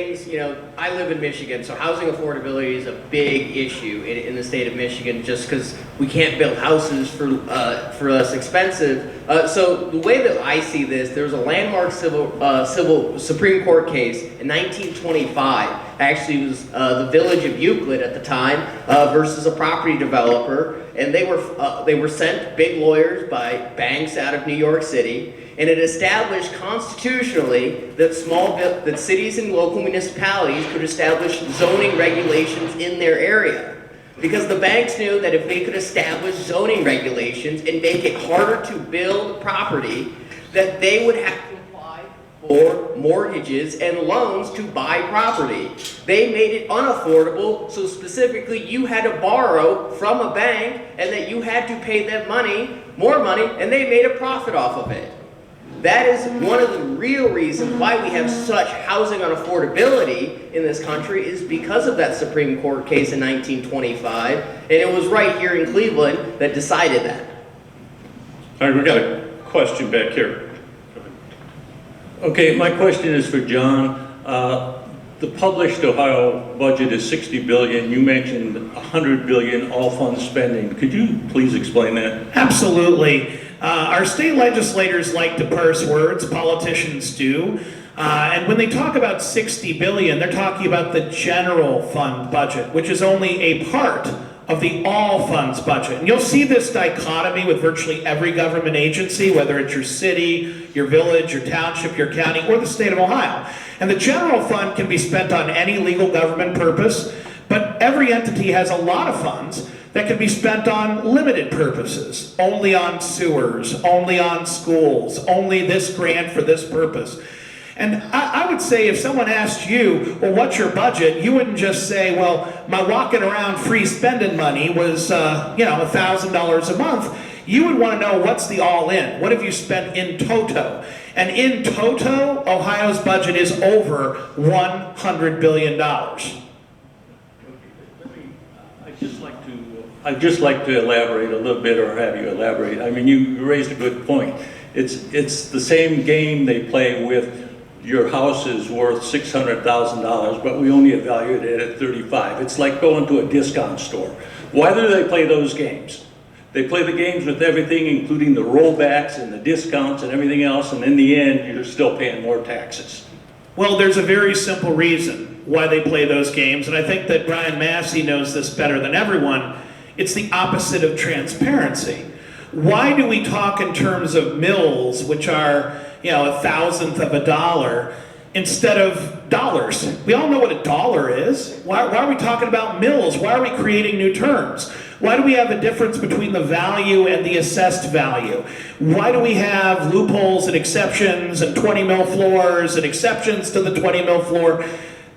You know, I live in Michigan, so housing affordability is a big issue in the state of Michigan, just because we can't build houses for less expensive. So the way that I see this, there was a landmark civil Supreme Court case in 1925. Actually, it was the village of Euclid at the time versus a property developer, and they were sent big lawyers by banks out of New York City. And it established constitutionally that that cities and local municipalities could establish zoning regulations in their area. Because the banks knew that if they could establish zoning regulations and make it harder to build property, that they would have to apply for mortgages and loans to buy property. They made it unaffordable, so specifically you had to borrow from a bank and that you had to pay them more money, and they made a profit off of it. That is one of the real reasons why we have such housing unaffordability in this country, is because of that Supreme Court case in 1925, and it was right here in Cleveland that decided that. All right, we got a question back here. Okay, my question is for John. The published Ohio budget is $60 billion. You mentioned $100 billion all funds spending. Could you please explain that? Absolutely. Our state legislators like to parse words, politicians do. And when they talk about $60 billion, they're talking about the general fund budget, which is only a part of the all funds budget. And you'll see this dichotomy with virtually every government agency, whether it's your city, your village, your township, your county, or the state of Ohio. And the general fund can be spent on any legal government purpose, but every entity has a lot of funds that can be spent on limited purposes, only on sewers, only on schools, only this grant for this purpose. And I would say if someone asked you, well, what's your budget? You wouldn't just say, well, my walking around free spending money was, $1,000 a month. You would want to know, what's the all-in? What have you spent in toto? And in toto, Ohio's budget is over $100 billion. I'd just like to elaborate a little bit, or have you elaborate. I mean, you raised a good point. It's the same game they play with your house is worth $600,000, but we only evaluate it at 35. It's like going to a discount store. Why do they play those games? They play the games with everything, including the rollbacks and the discounts and everything else, and in the end, you're still paying more taxes. Well, there's a very simple reason why they play those games, and I think that Brian Massey knows this better than everyone. It's the opposite of transparency. Why do we talk in terms of mills, which are, a thousandth of a dollar, instead of dollars? We all know what a dollar is. Why are we talking about mills? Why are we creating new terms? Why do we have a difference between the value and the assessed value? Why do we have loopholes and exceptions and 20 mil floors and exceptions to the 20 mil floor?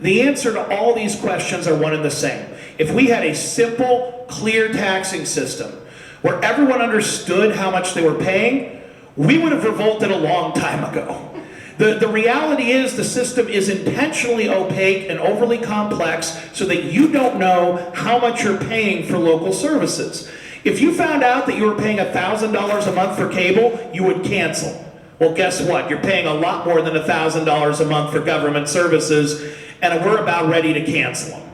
The answer to all these questions are one and the same. If we had a simple, clear taxing system where everyone understood how much they were paying, we would have revolted a long time ago. The reality is the system is intentionally opaque and overly complex so that you don't know how much you're paying for local services. If you found out that you were paying $1,000 a month for cable, you would cancel. Well, guess what? You're paying a lot more than $1,000 a month for government services, and we're about ready to cancel them.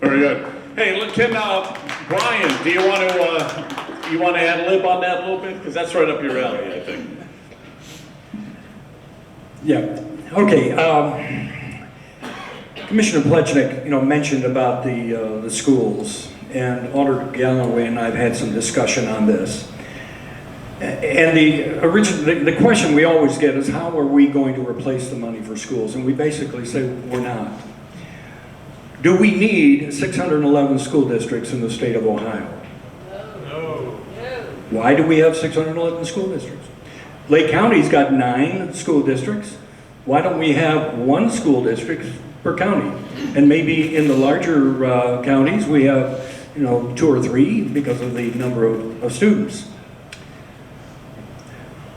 Very good. Hey, look, Brian, do you want to ad lib on that a little bit? Because that's right up your alley, I think. Yeah. Okay. Commissioner Plechnik, mentioned about the schools, and Alder Galloway and I've had some discussion on this. And the question we always get is, how are we going to replace the money for schools? And we basically say we're not. Do we need 611 school districts in the state of Ohio? No. Why do we have 611 school districts? Lake County's got 9 school districts. Why don't we have 1 school district per county? And maybe in the larger counties we have, 2 or 3 because of the number of students.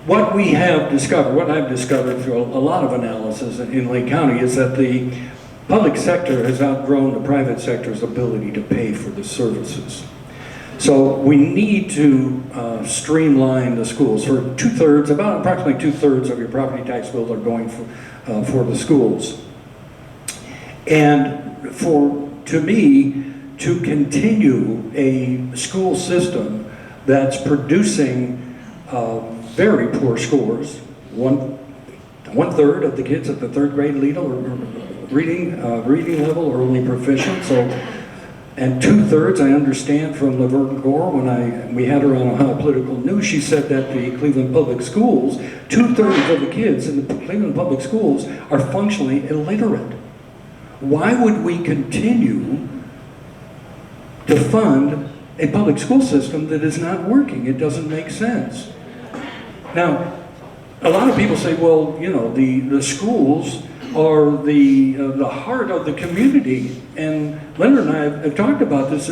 What I've discovered through a lot of analysis in Lake County is that the public sector has outgrown the private sector's ability to pay for the services. So we need to streamline the schools. For approximately two-thirds of your property tax bills are going for the schools. And to me, to continue a school system that's producing very poor scores, one third of the kids at the third grade reading level are only proficient, and 2/3, I understand from Laverne Gore, when we had her on Ohio Political News, she said that the Cleveland Public Schools, 2/3 of the kids in the Cleveland Public Schools are functionally illiterate. Why would we continue to fund a public school system that is not working? It doesn't make sense. Now, a lot of people say, well, you know, the schools are the heart of the community. And Leonard and I have talked about this.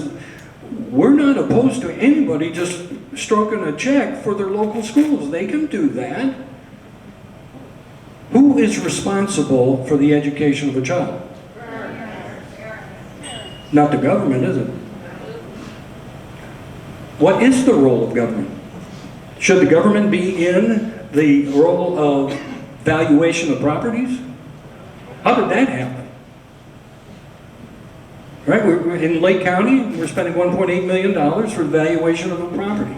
We're not opposed to anybody just stroking a check for their local schools. They can do that. Who is responsible for the education of a child? Not the government, is it? What is the role of government? Should the government be in the role of valuation of properties? How did that happen? Right, we're in Lake County, we're spending $1.8 million for the valuation of a property.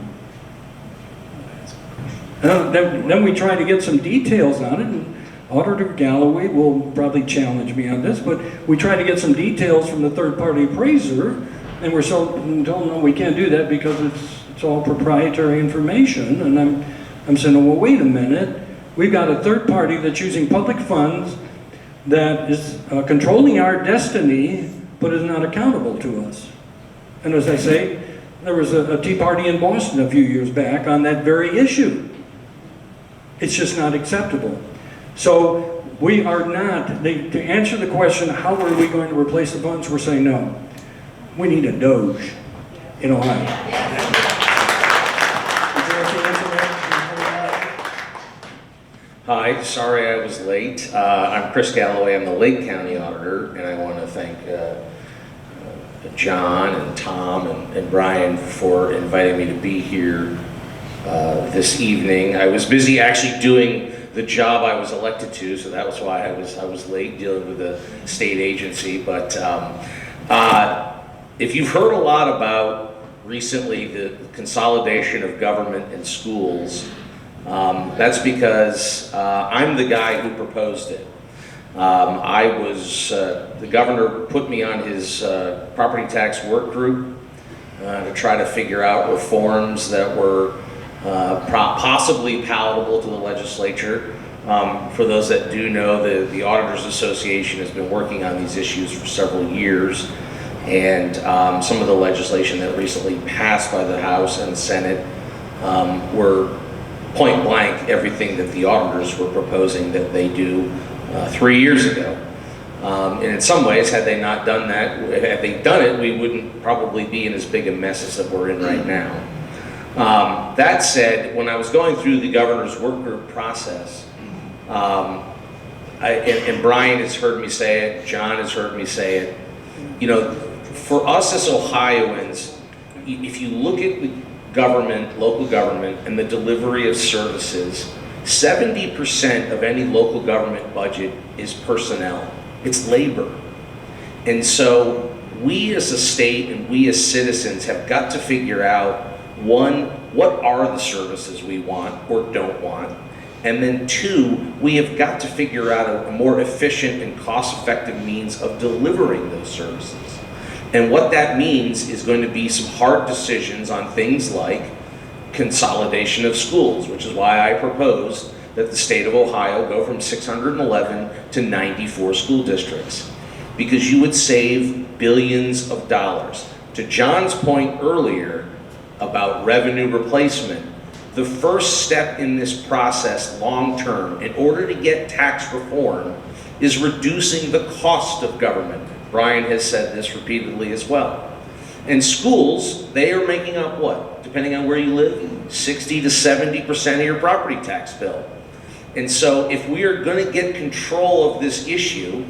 Then we try to get some details on it, and Auditor Galloway will probably challenge me on this, but we try to get some details from the third-party appraiser, and we're told, no, we can't do that because it's all proprietary information. And I'm saying, well, wait a minute. We've got a third party that's using public funds that is controlling our destiny, but is not accountable to us. And as I say, there was a Tea Party in Boston a few years back on that very issue. It's just not acceptable. So we are not, to answer the question, how are we going to replace the funds, we're saying no. We need a Doge in Ohio. Hi, sorry I was late. I'm Chris Galloway. I'm the Lake County Auditor, and I want to thank John and Tom and Brian for inviting me to be here this evening. I was busy actually doing the job I was elected to, so that was why I was late dealing with the state agency. But if you've heard a lot about recently the consolidation of government and schools, that's because I'm the guy who proposed it. The governor put me on his property tax work group to try to figure out reforms that were possibly palatable to the legislature. For those that do know, the Auditors Association has been working on these issues for several years, and some of the legislation that recently passed by the House and the Senate were point blank everything that the auditors were proposing that they do 3 years ago. And in some ways, had they not done that, had they done it, we wouldn't probably be in as big a mess as that we're in right now. That said, when I was going through the governor's work group process, and Brian has heard me say it, John has heard me say it, you know, for us as Ohioans, if you look at the government, local government, and the delivery of services, 70% of any local government budget is personnel. It's labor. And so we as a state and we as citizens have got to figure out, one, what are the services we want or don't want? And then two, we have got to figure out a more efficient and cost-effective means of delivering those services. And what that means is going to be some hard decisions on things like consolidation of schools, which is why I proposed that the state of Ohio go from 611 to 94 school districts, because you would save billions of dollars. To John's point earlier about revenue replacement, the first step in this process long-term, in order to get tax reform, is reducing the cost of government. Brian has said this repeatedly as well. And schools, they are making up what? Depending on where you live, 60 to 70% of your property tax bill. And so if we are going to get control of this issue,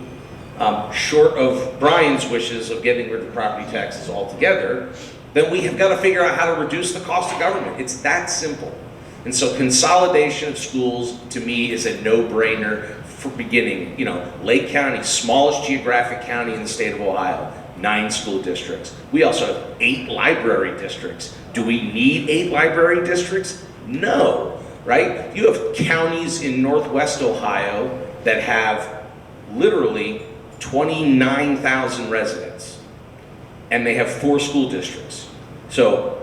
short of Brian's wishes of getting rid of property taxes altogether, then we have got to figure out how to reduce the cost of government. It's that simple. And so consolidation of schools, to me, is a no-brainer for beginning, Lake County, smallest geographic county in the state of Ohio, 9 school districts. We also have 8 library districts. Do we need 8 library districts? No, right? You have counties in Northwest Ohio that have literally 29,000 residents, and they have 4 school districts. So,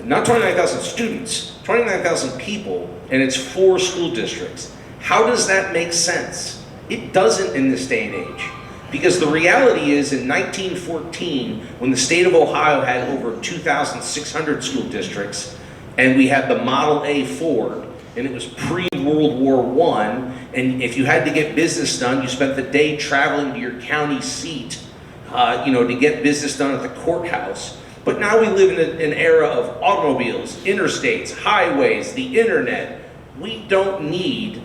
not 29,000 students, 29,000 people, and it's 4 school districts. How does that make sense? It doesn't in this day and age. Because the reality is, in 1914, when the state of Ohio had over 2,600 school districts, and we had the Model A Ford, and it was pre-World War I, and if you had to get business done, you spent the day traveling to your county seat, to get business done at the courthouse. But now we live in an era of automobiles, interstates, highways, the internet. We don't need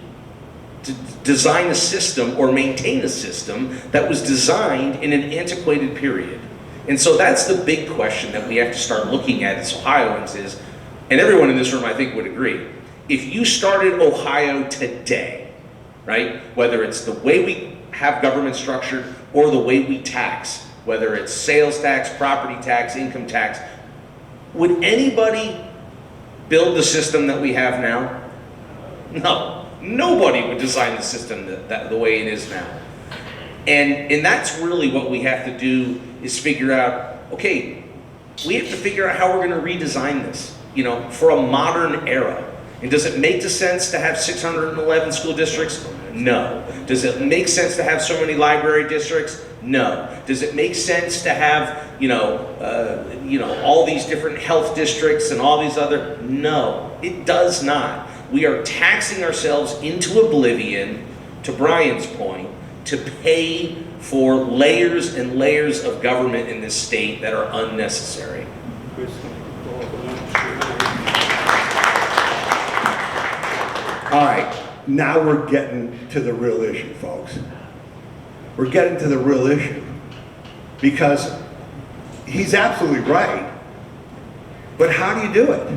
to design a system or maintain a system that was designed in an antiquated period. And so that's the big question that we have to start looking at as Ohioans is, and everyone in this room I think would agree, if you started Ohio today, right, whether it's the way we have government structured or the way we tax, whether it's sales tax, property tax, income tax, would anybody build the system that we have now? No. Nobody would design the system the way it is now. And that's really what we have to do is figure out, okay, we have to figure out how we're going to redesign this, for a modern era. And does it make sense to have 611 school districts? No. Does it make sense to have so many library districts? No. Does it make sense to have, all these different health districts and all these other? No, it does not. We are taxing ourselves into oblivion, to Brian's point, to pay for layers and layers of government in this state that are unnecessary. All right, now we're getting to the real issue, folks. We're getting to the real issue. Because he's absolutely right, but how do you do it?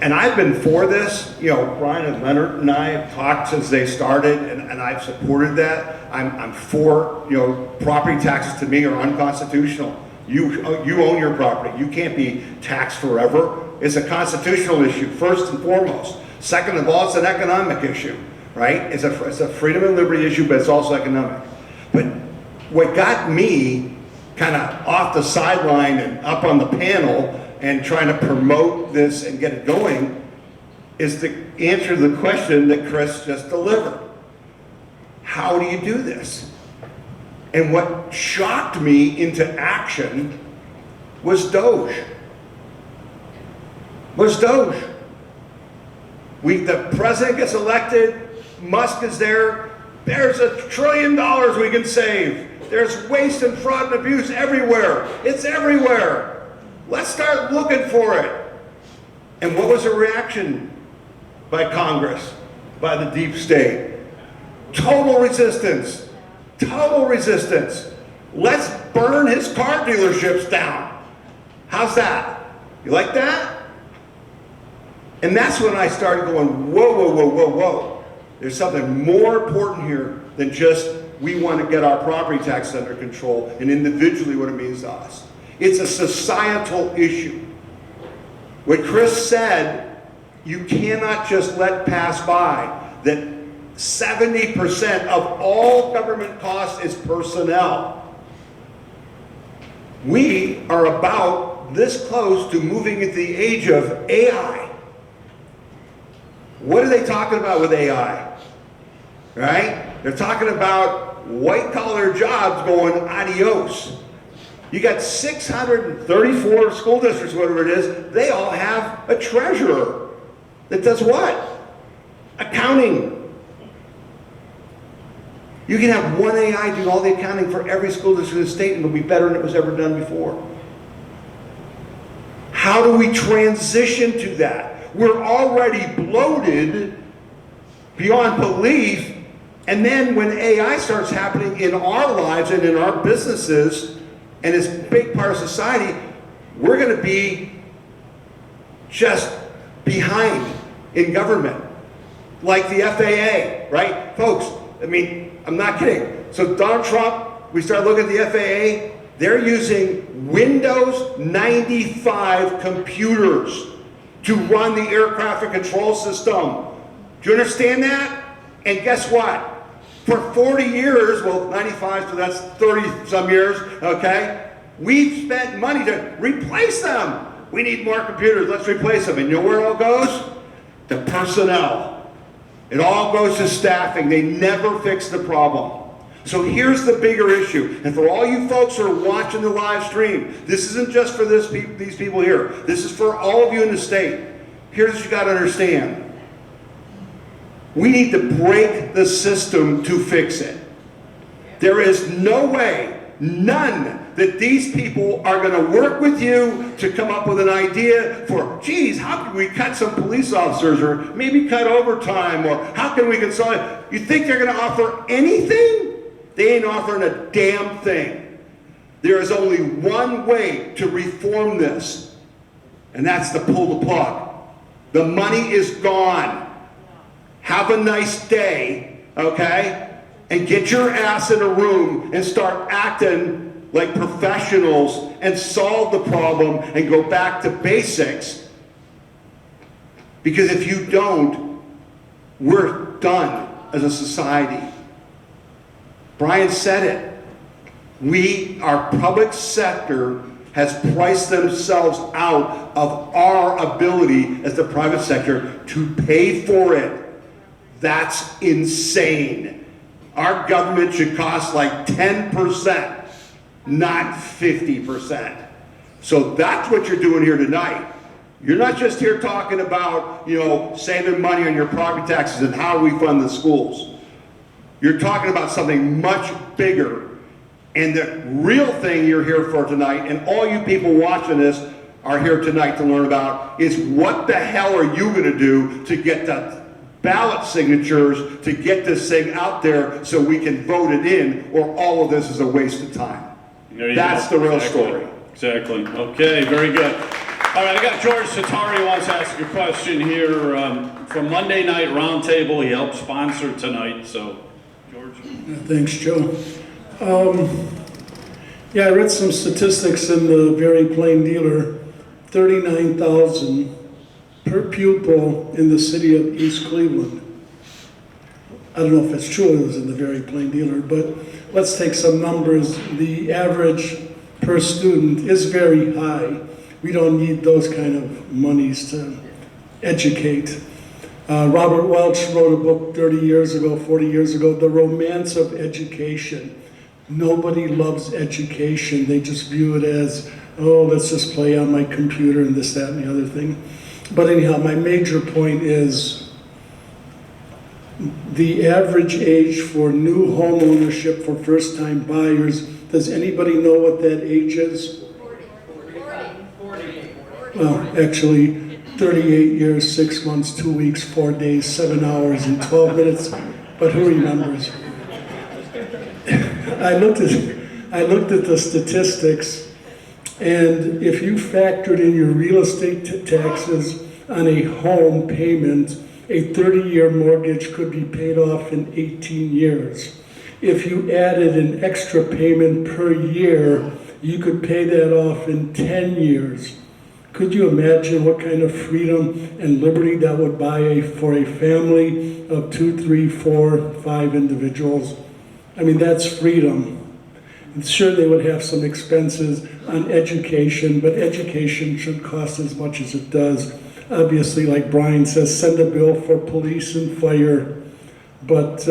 And I've been for this, Brian and Leonard and I have talked since they started, and I've supported that. I'm for, property taxes to me are unconstitutional. You own your property. You can't be taxed forever. It's a constitutional issue, first and foremost. Second of all, it's an economic issue, right? It's a freedom and liberty issue, but it's also economic. But what got me kind of off the sideline and up on the panel and trying to promote this and get it going is the answer to the question that Chris just delivered. How do you do this? And what shocked me into action was Doge. The president gets elected, Musk is there, there's $1 trillion we can save. There's waste and fraud and abuse everywhere. It's everywhere. Let's start looking for it. And what was the reaction by Congress, by the deep state? Total resistance. Total resistance. Let's burn his car dealerships down. How's that? You like that? And that's when I started going, whoa. There's something more important here than just we want to get our property tax under control and individually what it means to us. It's a societal issue. What Chris said, you cannot just let pass by that 70% of all government costs is personnel. We are about this close to moving into the age of AI. What are they talking about with AI? Right? They're talking about white-collar jobs going adios. You got 634 school districts, whatever it is, they all have a treasurer that does what? Accounting. You can have one AI do all the accounting for every school district in the state and it'll be better than it was ever done before. How do we transition to that? We're already bloated beyond belief, and then when AI starts happening in our lives and in our businesses, and it's a big part of society, we're going to be just behind in government. like the FAA, right? Folks, I mean, I'm not kidding. So Donald Trump, we start looking at the FAA, they're using Windows 95 computers to run the air traffic control system. Do you understand that? And guess what? For 40 years, well, 95, so that's 30 some years, okay? We've spent money to replace them. We need more computers, let's replace them. And you know where it all goes? To personnel. It all goes to staffing. They never fix the problem. So here's the bigger issue. And for all you folks who are watching the live stream, this isn't just for these people here. This is for all of you in the state. Here's what you got to understand. We need to break the system to fix it. There is no way, none, that these people are going to work with you to come up with an idea for, geez, how can we cut some police officers or maybe cut overtime or how can we consolidate? You think they're going to offer anything? They ain't offering a damn thing. There is only one way to reform this, and that's to pull the plug. The money is gone. Have a nice day, okay? And get your ass in a room and start acting like professionals and solve the problem and go back to basics. Because if you don't, we're done as a society. Brian said it. Our public sector has priced themselves out of our ability as the private sector to pay for it. That's insane. Our government should cost like 10%, not 50%. So that's what you're doing here tonight. You're not just here talking about, saving money on your property taxes and how we fund the schools. You're talking about something much bigger. And the real thing you're here for tonight, and all you people watching this are here tonight to learn about, is what the hell are you going to do to get the ballot signatures to get this thing out there so we can vote it in, or all of this is a waste of time. That's the real story. Exactly. Okay, very good. All right, I got George Satari who wants to ask a question here from Monday Night Roundtable. He helped sponsor tonight, so George. Thanks, Joe. I read some statistics in the Very Plain Dealer. 39,000 per pupil in the city of East Cleveland. I don't know if it's true, it was in the Very Plain Dealer, but let's take some numbers. The average per student is very high. We don't need those kind of monies to educate. Robert Welch wrote a book 30 years ago, 40 years ago, The Romance of Education. Nobody loves education. They just view it as, oh, let's just play on my computer and this, that, and the other thing. But anyhow, my major point is the average age for new home ownership for first-time buyers. Does anybody know what that age is? 40. Well, actually, 38 years, 6 months, 2 weeks, 4 days, 7 hours, and 12 minutes. But who remembers? I looked at the statistics, and if you factored in your real estate taxes on a home payment, a 30-year mortgage could be paid off in 18 years. If you added an extra payment per year, you could pay that off in 10 years. Could you imagine what kind of freedom and liberty that would buy for a family of 2, 3, 4, 5 individuals? I mean, that's freedom. And sure, they would have some expenses on education, but education should cost as much as it does. Obviously, like Brian says, send a bill for police and fire, but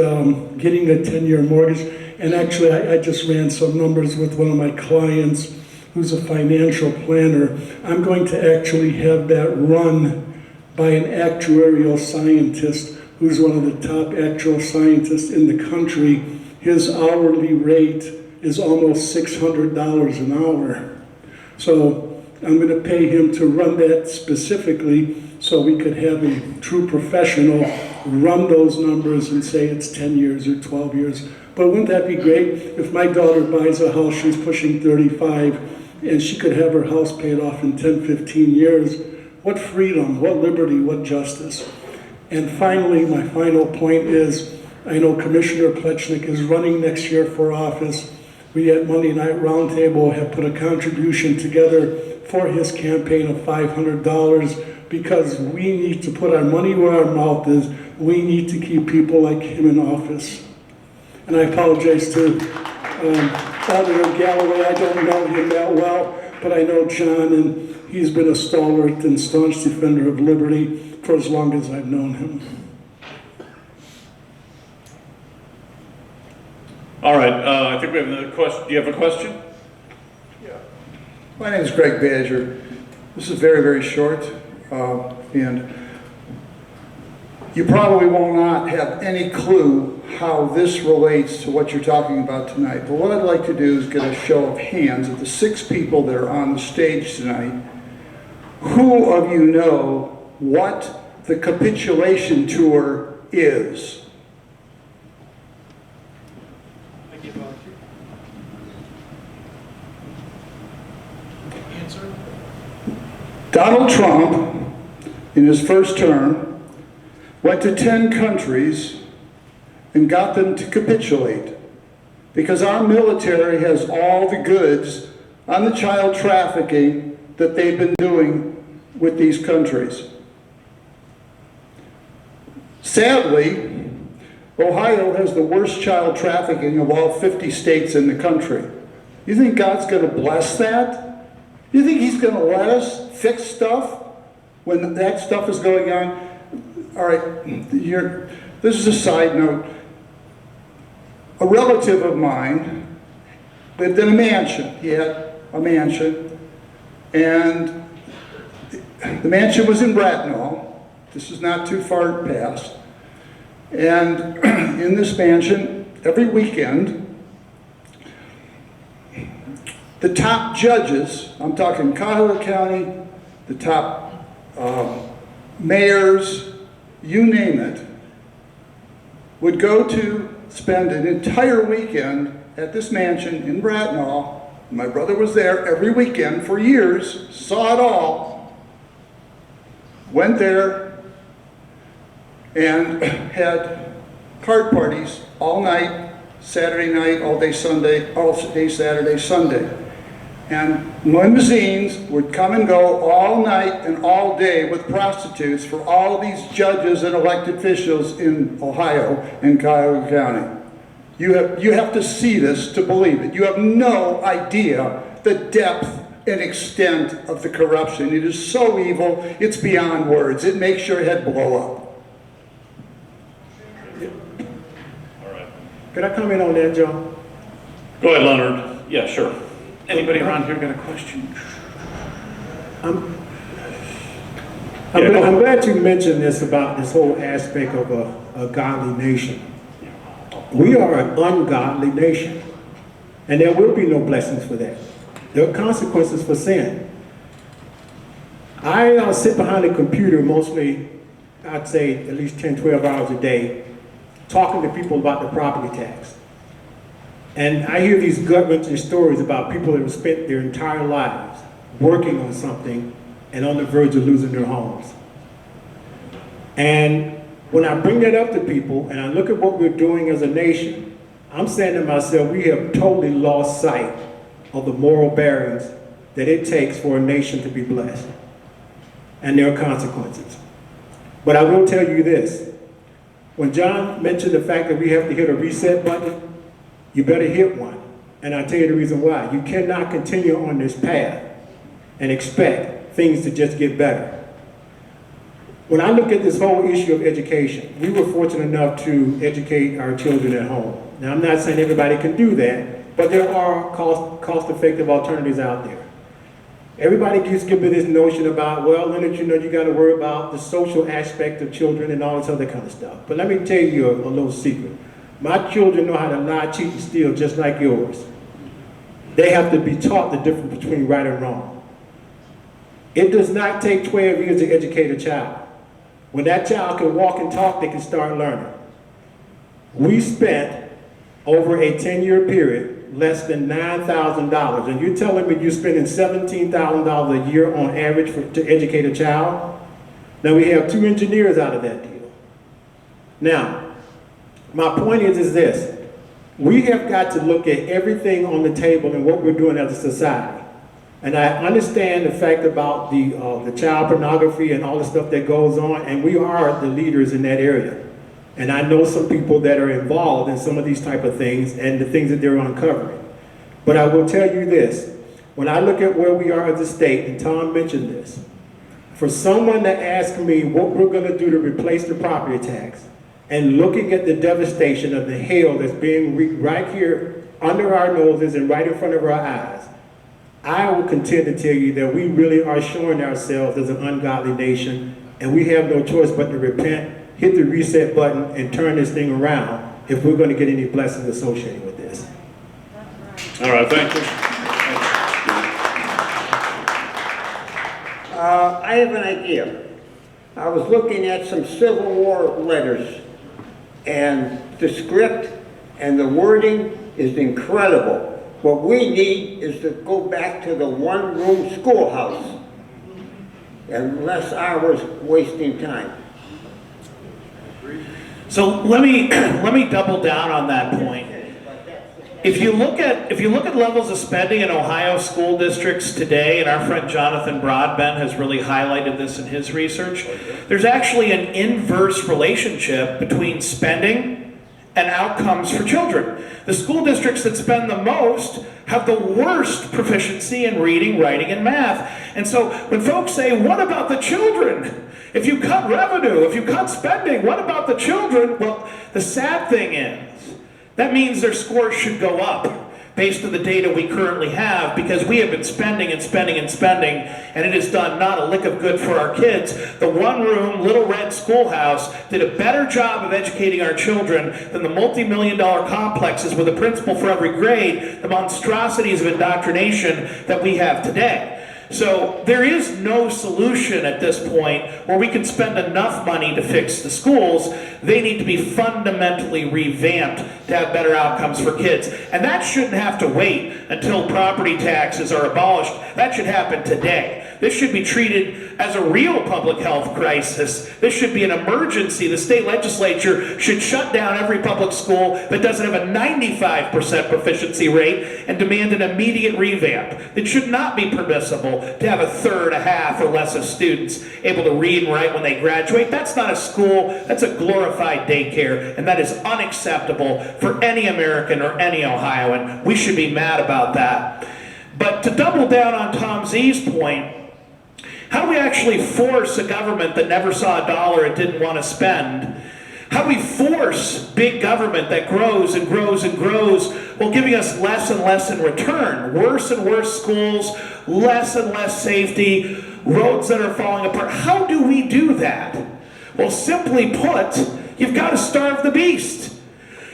getting a 10-year mortgage, and actually I just ran some numbers with one of my clients who's a financial planner. I'm going to actually have that run by an actuarial scientist who's one of the top actuarial scientists in the country. His hourly rate is almost $600 an hour. So I'm going to pay him to run that specifically so we could have a true professional run those numbers and say it's 10 years or 12 years. But wouldn't that be great if my daughter buys a house, she's pushing 35, and she could have her house paid off in 10, 15 years? What freedom, what liberty, what justice. And finally, my final point is, I know Commissioner Plechnik is running next year for office. We at Monday Night Roundtable have put a contribution together for his campaign of $500 because we need to put our money where our mouth is. We need to keep people like him in office. And I apologize to Auditor Galloway. I don't know him that well, but I know John, and he's been a stalwart and staunch defender of liberty for as long as I've known him. All right, I think we have another question. Do you have a question? My name is Greg Badger. This is very, very short, and you probably will not have any clue how this relates to what you're talking about tonight. But what I'd like to do is get a show of hands of the 6 people that are on the stage tonight. Who of you know what the capitulation tour is? Donald Trump, in his first term, went to 10 countries and got them to capitulate because our military has all the goods on the child trafficking that they've been doing with these countries. Sadly, Ohio has the worst child trafficking of all 50 states in the country. You think God's going to bless that? You think he's going to let us fix stuff when that stuff is going on? All right, this is a side note. A relative of mine lived in a mansion. He had a mansion, and the mansion was in Bracknell. This is not too far past. And in this mansion, every weekend, the top judges, I'm talking Cuyahoga County, the top mayors, you name it, would go to spend an entire weekend at this mansion in Bracknell. My brother was there every weekend for years, saw it all, went there and had card parties all night, Saturday night, all day Sunday, all day Saturday, Sunday. And limousines would come and go all night and all day with prostitutes for all these judges and elected officials in Ohio and Cuyahoga County. You have to see this to believe it. You have no idea the depth and extent of the corruption. It is so evil, it's beyond words. It makes your head blow up. All right. Could I comment on that, John? Go ahead, Leonard. Yeah, sure. Anybody around here got a question? I'm Yeah, I'm glad you mentioned this about this whole aspect of a godly nation. We are an ungodly nation, and there will be no blessings for that. There are consequences for sin. I sit behind a computer mostly, I'd say at least 10, 12 hours a day, talking to people about the property tax. And I hear these gut-wrenching stories about people that have spent their entire lives working on something and on the verge of losing their homes. And when I bring that up to people and I look at what we're doing as a nation, I'm saying to myself, we have totally lost sight of the moral bearings that it takes for a nation to be blessed. And there are consequences. But I will tell you this. When John mentioned the fact that we have to hit a reset button, you better hit one. And I'll tell you the reason why. You cannot continue on this path and expect things to just get better. When I look at this whole issue of education, we were fortunate enough to educate our children at home. Now, I'm not saying everybody can do that, but there are cost-effective alternatives out there. Everybody keeps giving this notion about, well, Leonard, you know, you got to worry about the social aspect of children and all this other kind of stuff. But let me tell you a little secret. My children know how to lie, cheat, and steal just like yours. They have to be taught the difference between right and wrong. It does not take 12 years to educate a child. When that child can walk and talk, they can start learning. We spent, over a 10-year period, less than $9,000. And you're telling me you're spending $17,000 a year on average to educate a child? Now we have 2 engineers out of that deal. Now, my point is this. We have got to look at everything on the table and what we're doing as a society. And I understand the fact about the child pornography and all the stuff that goes on, and we are the leaders in that area. And I know some people that are involved in some of these type of things and the things that they're uncovering. But I will tell you this, when I look at where we are as a state, and Tom mentioned this, for someone to ask me what we're going to do to replace the property tax, and looking at the devastation of the hail that's being right here under our noses and right in front of our eyes, I will contend to tell you that we really are showing ourselves as an ungodly nation, and we have no choice but to repent, hit the reset button, and turn this thing around if we're going to get any blessings associated with this. All right, thank you. I have an idea. I was looking at some Civil War letters, and the script and the wording is incredible. What we need is to go back to the one-room schoolhouse and less hours wasting time. So let me double down on that point. If you look at levels of spending in Ohio school districts today, and our friend Jonathan Broadbent has really highlighted this in his research, there's actually an inverse relationship between spending and outcomes for children. The school districts that spend the most have the worst proficiency in reading, writing, and math. And so when folks say, what about the children? If you cut revenue, if you cut spending, what about the children? Well, the sad thing is, that means their scores should go up based on the data we currently have, because we have been spending and spending and spending, and it has done not a lick of good for our kids. The one-room Little Red Schoolhouse did a better job of educating our children than the multi-million-dollar complexes with a principal for every grade, the monstrosities of indoctrination that we have today. So there is no solution at this point where we can spend enough money to fix the schools. They need to be fundamentally revamped to have better outcomes for kids. And that shouldn't have to wait until property taxes are abolished. That should happen today. This should be treated as a real public health crisis. This should be an emergency. The state legislature should shut down every public school that doesn't have a 95% proficiency rate and demand an immediate revamp. It should not be permissible to have a third, a half, or less of students able to read and write when they graduate. That's not a school, that's a glorified daycare, and that is unacceptable for any American or any Ohioan. We should be mad about that. But to double down on Tom Z's point, how do we actually force a government that never saw a dollar it didn't want to spend? How do we force big government that grows and grows and grows while giving us less and less in return? Worse and worse schools, less and less safety, roads that are falling apart. How do we do that? Well, simply put, you've got to starve the beast.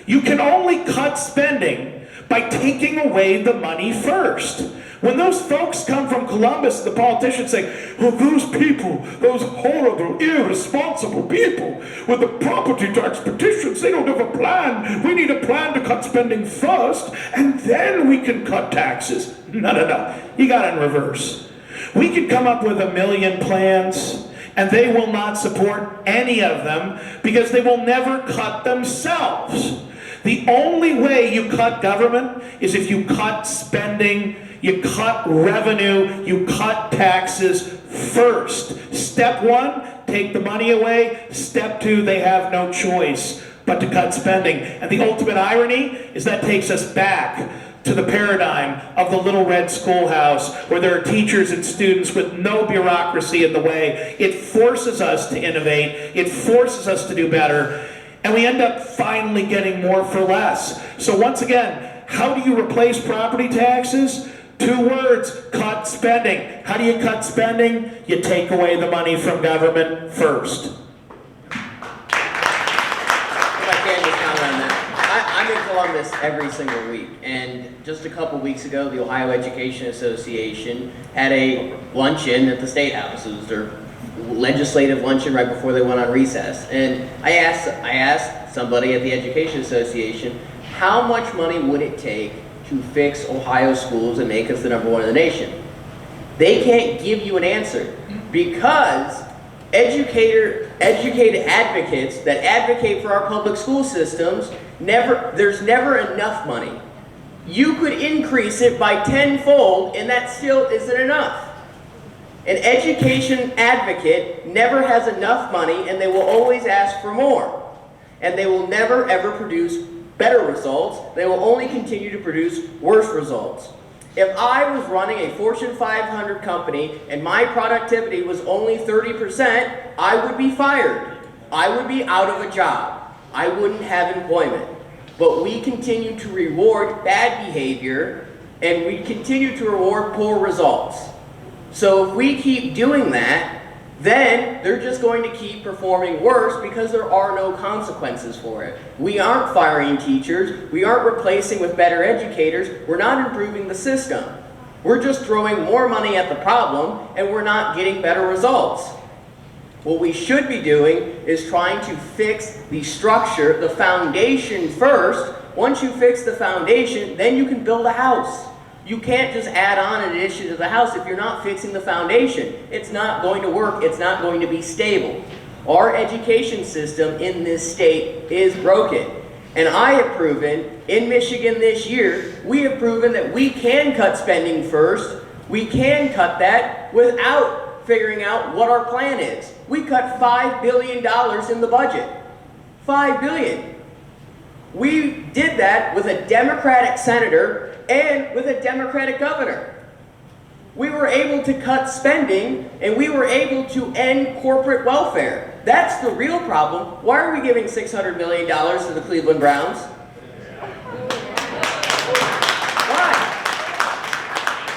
You can only cut spending by taking away the money first. When those folks come from Columbus, the politicians say, well, those people, those horrible, irresponsible people with the property tax petitions, they don't have a plan. We need a plan to cut spending first, and then we can cut taxes. No. You got it in reverse. We could come up with 1 million plans, and they will not support any of them because they will never cut themselves. The only way you cut government is if you cut spending, you cut revenue, you cut taxes first. Step one, take the money away. Step two, they have no choice but to cut spending. And the ultimate irony is that takes us back to the paradigm of the Little Red Schoolhouse, where there are teachers and students with no bureaucracy in the way. It forces us to innovate. It forces us to do better. And we end up finally getting more for less. So once again, how do you replace property taxes? 2 words, cut spending. How do you cut spending? You take away the money from government first. If I can just comment on that. I'm in Columbus every single week, and just a couple weeks ago, the Ohio Education Association had a luncheon at the State House. It was their legislative luncheon right before they went on recess. And I asked somebody at the Education Association, how much money would it take to fix Ohio schools and make us the #1 in the nation? They can't give you an answer because educated advocates that advocate for our public school systems, there's never enough money. You could increase it by tenfold and that still isn't enough. An education advocate never has enough money and they will always ask for more. And they will never ever produce better results. They will only continue to produce worse results. If I was running a Fortune 500 company and my productivity was only 30%, I would be fired. I would be out of a job. I wouldn't have employment. But we continue to reward bad behavior and we continue to reward poor results. So if we keep doing that, then they're just going to keep performing worse because there are no consequences for it. We aren't firing teachers, we aren't replacing with better educators, we're not improving the system. We're just throwing more money at the problem and we're not getting better results. What we should be doing is trying to fix the structure, the foundation first. Once you fix the foundation, then you can build a house. You can't just add on an addition to the house if you're not fixing the foundation. It's not going to work. It's not going to be stable. Our education system in this state is broken. And I have proven, in Michigan this year, we have proven that we can cut spending first. We can cut that without figuring out what our plan is. We cut $5 billion in the budget. $5 billion. We did that with a Democratic senator and with a Democratic governor. We were able to cut spending and we were able to end corporate welfare. That's the real problem. Why are we giving $600 million to the Cleveland Browns? Why?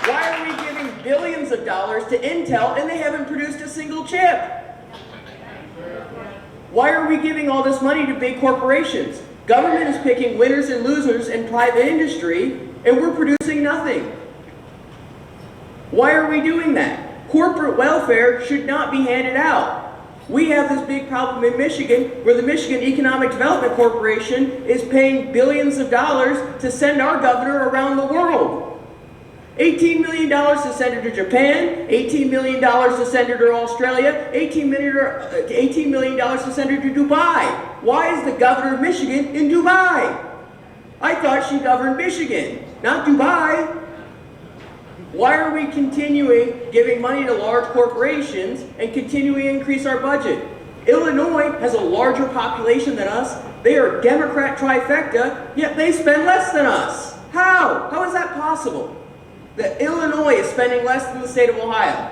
Why are we giving billions of dollars to Intel and they haven't produced a single chip? Why are we giving all this money to big corporations? Government is picking winners and losers in private industry, and we're producing nothing. Why are we doing that? Corporate welfare should not be handed out. We have this big problem in Michigan where the Michigan Economic Development Corporation is paying billions of dollars to send our governor around the world. $18 million to send her to Japan, $18 million to send her to Australia, $18 million to send her to Dubai. Why is the governor of Michigan in Dubai? I thought she governed Michigan, not Dubai. Why are we continuing giving money to large corporations and continuing to increase our budget? Illinois has a larger population than us. They are Democrat trifecta, yet they spend less than us. How? How is that possible? That Illinois is spending less than the state of Ohio.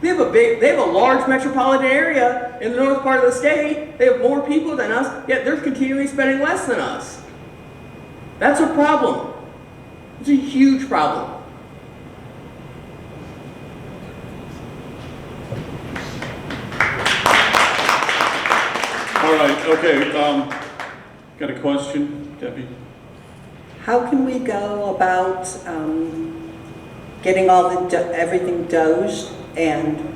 They have a large metropolitan area in the north part of the state. They have more people than us, yet they're continually spending less than us. That's a problem. It's a huge problem. All right, okay, got a question, Debbie? How can we go about getting everything dosed and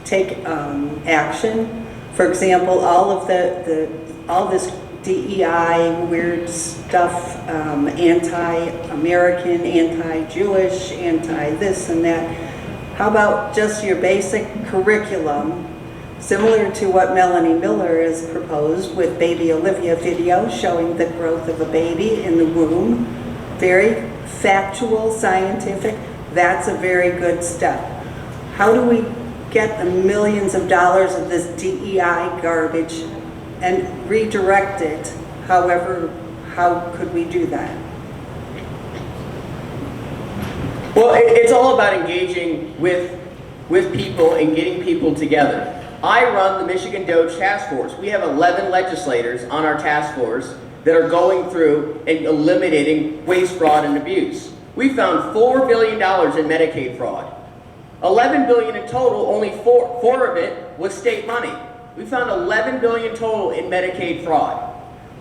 take action? For example, all this DEI weird stuff, anti-American, anti-Jewish, anti-this and that. How about just your basic curriculum, similar to what Melanie Miller has proposed with Baby Olivia video showing the growth of a baby in the womb. Very factual, scientific. That's a very good step. How do we get the millions of dollars of this DEI garbage and redirect it? However, how could we do that? Well, it's all about engaging with people and getting people together. I run the Michigan DOGE Task Force. We have 11 legislators on our task force that are going through and eliminating waste, fraud, and abuse. We found $4 billion in Medicaid fraud. $11 billion in total, only four of it was state money. We found $11 billion total in Medicaid fraud.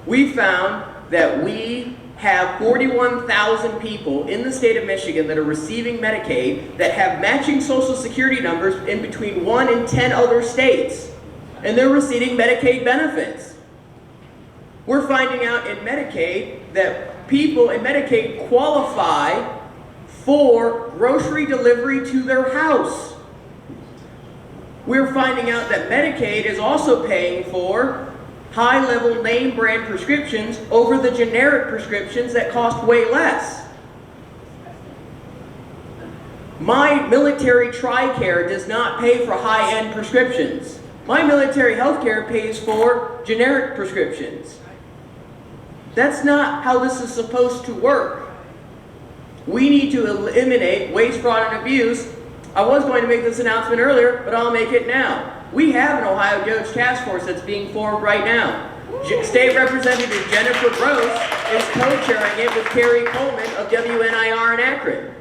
We found that we have 41,000 people in the state of Michigan that are receiving Medicaid that have matching Social Security numbers in between 1 and 10 other states. And they're receiving Medicaid benefits. We're finding out in Medicaid that people in Medicaid qualify for grocery delivery to their house. we're finding out that Medicaid is also paying for high-level name brand prescriptions over the generic prescriptions that cost way less. My military TRICARE does not pay for high-end prescriptions. My military healthcare pays for generic prescriptions. That's not how this is supposed to work. We need to eliminate waste, fraud, and abuse. I was going to make this announcement earlier, but I'll make it now. We have an Ohio DOJ task force that's being formed right now. State Representative Jennifer Gross is co-chairing it with Carrie Coleman of WNIR in Akron.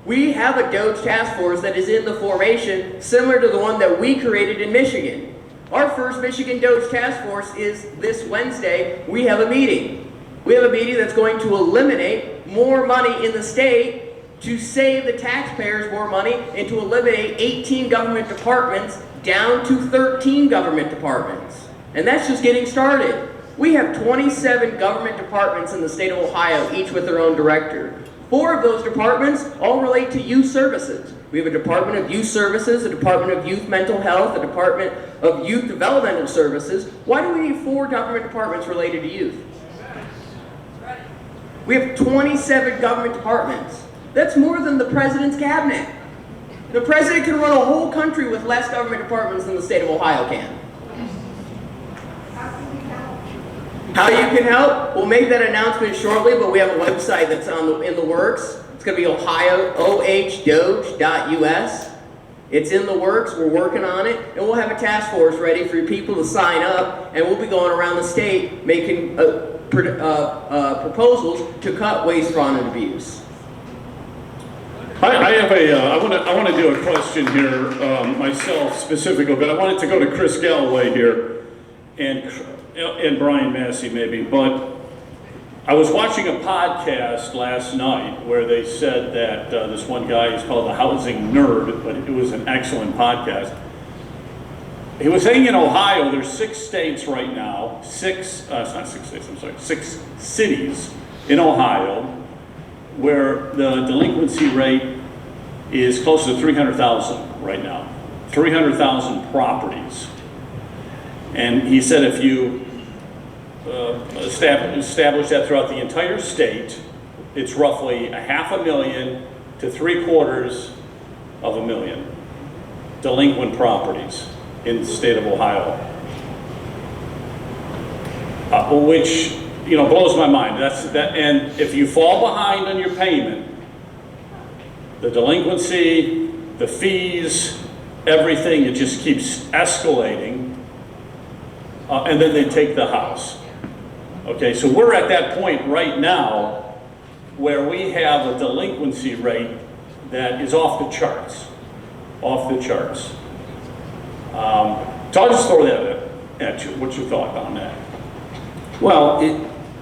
We have a DOJ task force that is in the formation similar to the one that we created in Michigan. Our first Michigan DOJ task force is this Wednesday. We have a meeting. We have a meeting that's going to eliminate more money in the state to save the taxpayers more money and to eliminate 18 government departments down to 13 government departments. And that's just getting started. We have 27 government departments in the state of Ohio, each with their own director. 4 of those departments all relate to youth services. We have a Department of Youth Services, a Department of Youth Mental Health, a Department of Youth Developmental Services. Why do we need 4 government departments related to youth? We have 27 government departments. That's more than the president's cabinet. The president can run a whole country with less government departments than the state of Ohio can. How you can help? We'll make that announcement shortly, but we have a website that's in the works. It's going to be ohio.doge.us. It's in the works. We're working on it, and we'll have a task force ready for people to sign up, and we'll be going around the state making proposals to cut waste, fraud, and abuse. I want to do a question here myself specifically, but I wanted to go to Chris Galloway here and Brian Massey maybe. But I was watching a podcast last night where they said that this one guy is called the Housing Nerd, but it was an excellent podcast. He was saying in Ohio, there's 6 states right now, 6 cities in Ohio where the delinquency rate is close to 300,000 right now. 300,000 properties. And he said if you establish that throughout the entire state, it's roughly 500,000 to 750,000 delinquent properties in the state of Ohio. Which, you know, blows my mind. And if you fall behind on your payment, the delinquency, the fees, everything, it just keeps escalating. And then they take the house. Okay, so we're at that point right now where we have a delinquency rate that is off the charts. Off the charts. So I'll just throw that at you. What's your thought on that? Well,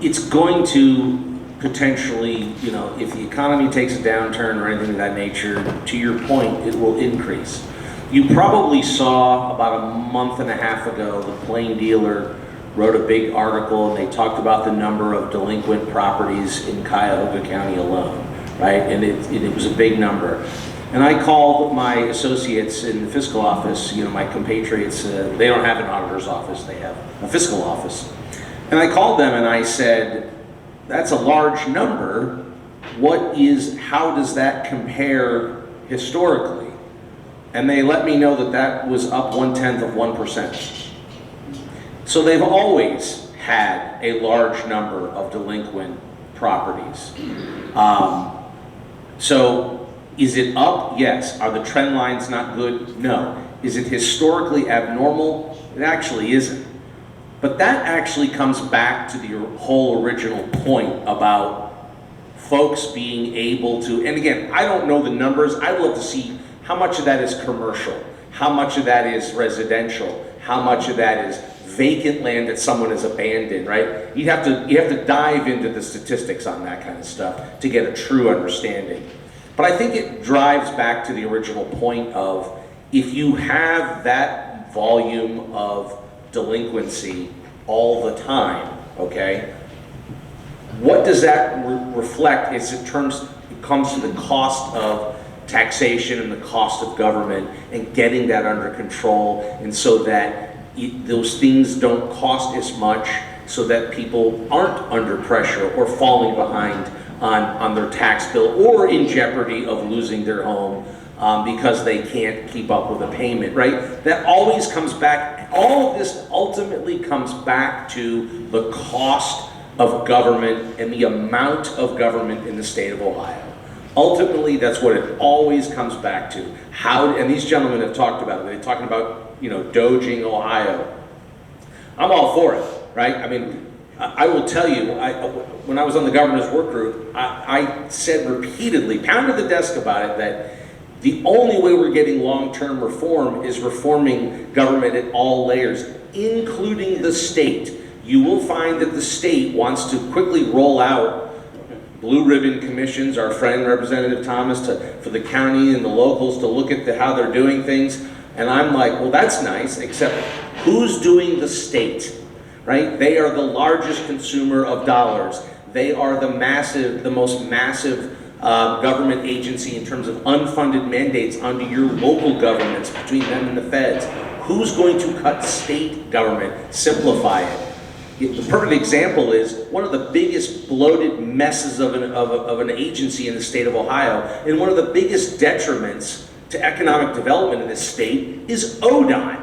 it's going to potentially, you know, if the economy takes a downturn or anything of that nature, to your point, it will increase. You probably saw about a month and a half ago, the Plain Dealer wrote a big article and they talked about the number of delinquent properties in Cuyahoga County alone, right? And it was a big number. And I called my associates in the fiscal office, you know, my compatriots, they don't have an auditor's office, they have a fiscal office. And I called them and I said, that's a large number. How does that compare historically? And they let me know that that was up 0.1%. So they've always had a large number of delinquent properties. So is it up? Yes. Are the trend lines not good? No. Is it historically abnormal? It actually isn't. But that actually comes back to the whole original point about folks being able to, and again, I don't know the numbers. I'd love to see how much of that is commercial, how much of that is residential, how much of that is vacant land that someone has abandoned, right? You have to dive into the statistics on that kind of stuff to get a true understanding. But I think it drives back to the original point of if you have that volume of delinquency all the time, okay, what does that reflect as it comes to the cost of taxation and the cost of government and getting that under control, and so that those things don't cost as much, so that people aren't under pressure or falling behind on their tax bill or in jeopardy of losing their home because they can't keep up with a payment, right? That always comes back, all of this ultimately comes back to the cost of government and the amount of government in the state of Ohio. Ultimately, that's what it always comes back to. How, and these gentlemen have talked about it. They're talking about, you know, doging Ohio. I'm all for it, right? I mean, I will tell you, when I was on the governor's work group, I said repeatedly, pounded the desk about it, that the only way we're getting long-term reform is reforming government at all layers, including the state. You will find that the state wants to quickly roll out blue ribbon commissions, our friend Representative Thomas, for the county and the locals to look at how they're doing things. And I'm like, well, that's nice, except who's doing the state, right? They are the largest consumer of dollars. They are the most massive government agency in terms of unfunded mandates onto your local governments, between them and the feds. Who's going to cut state government, simplify it? The perfect example is one of the biggest bloated messes of an agency in the state of Ohio, and one of the biggest detriments to economic development in this state is ODOT.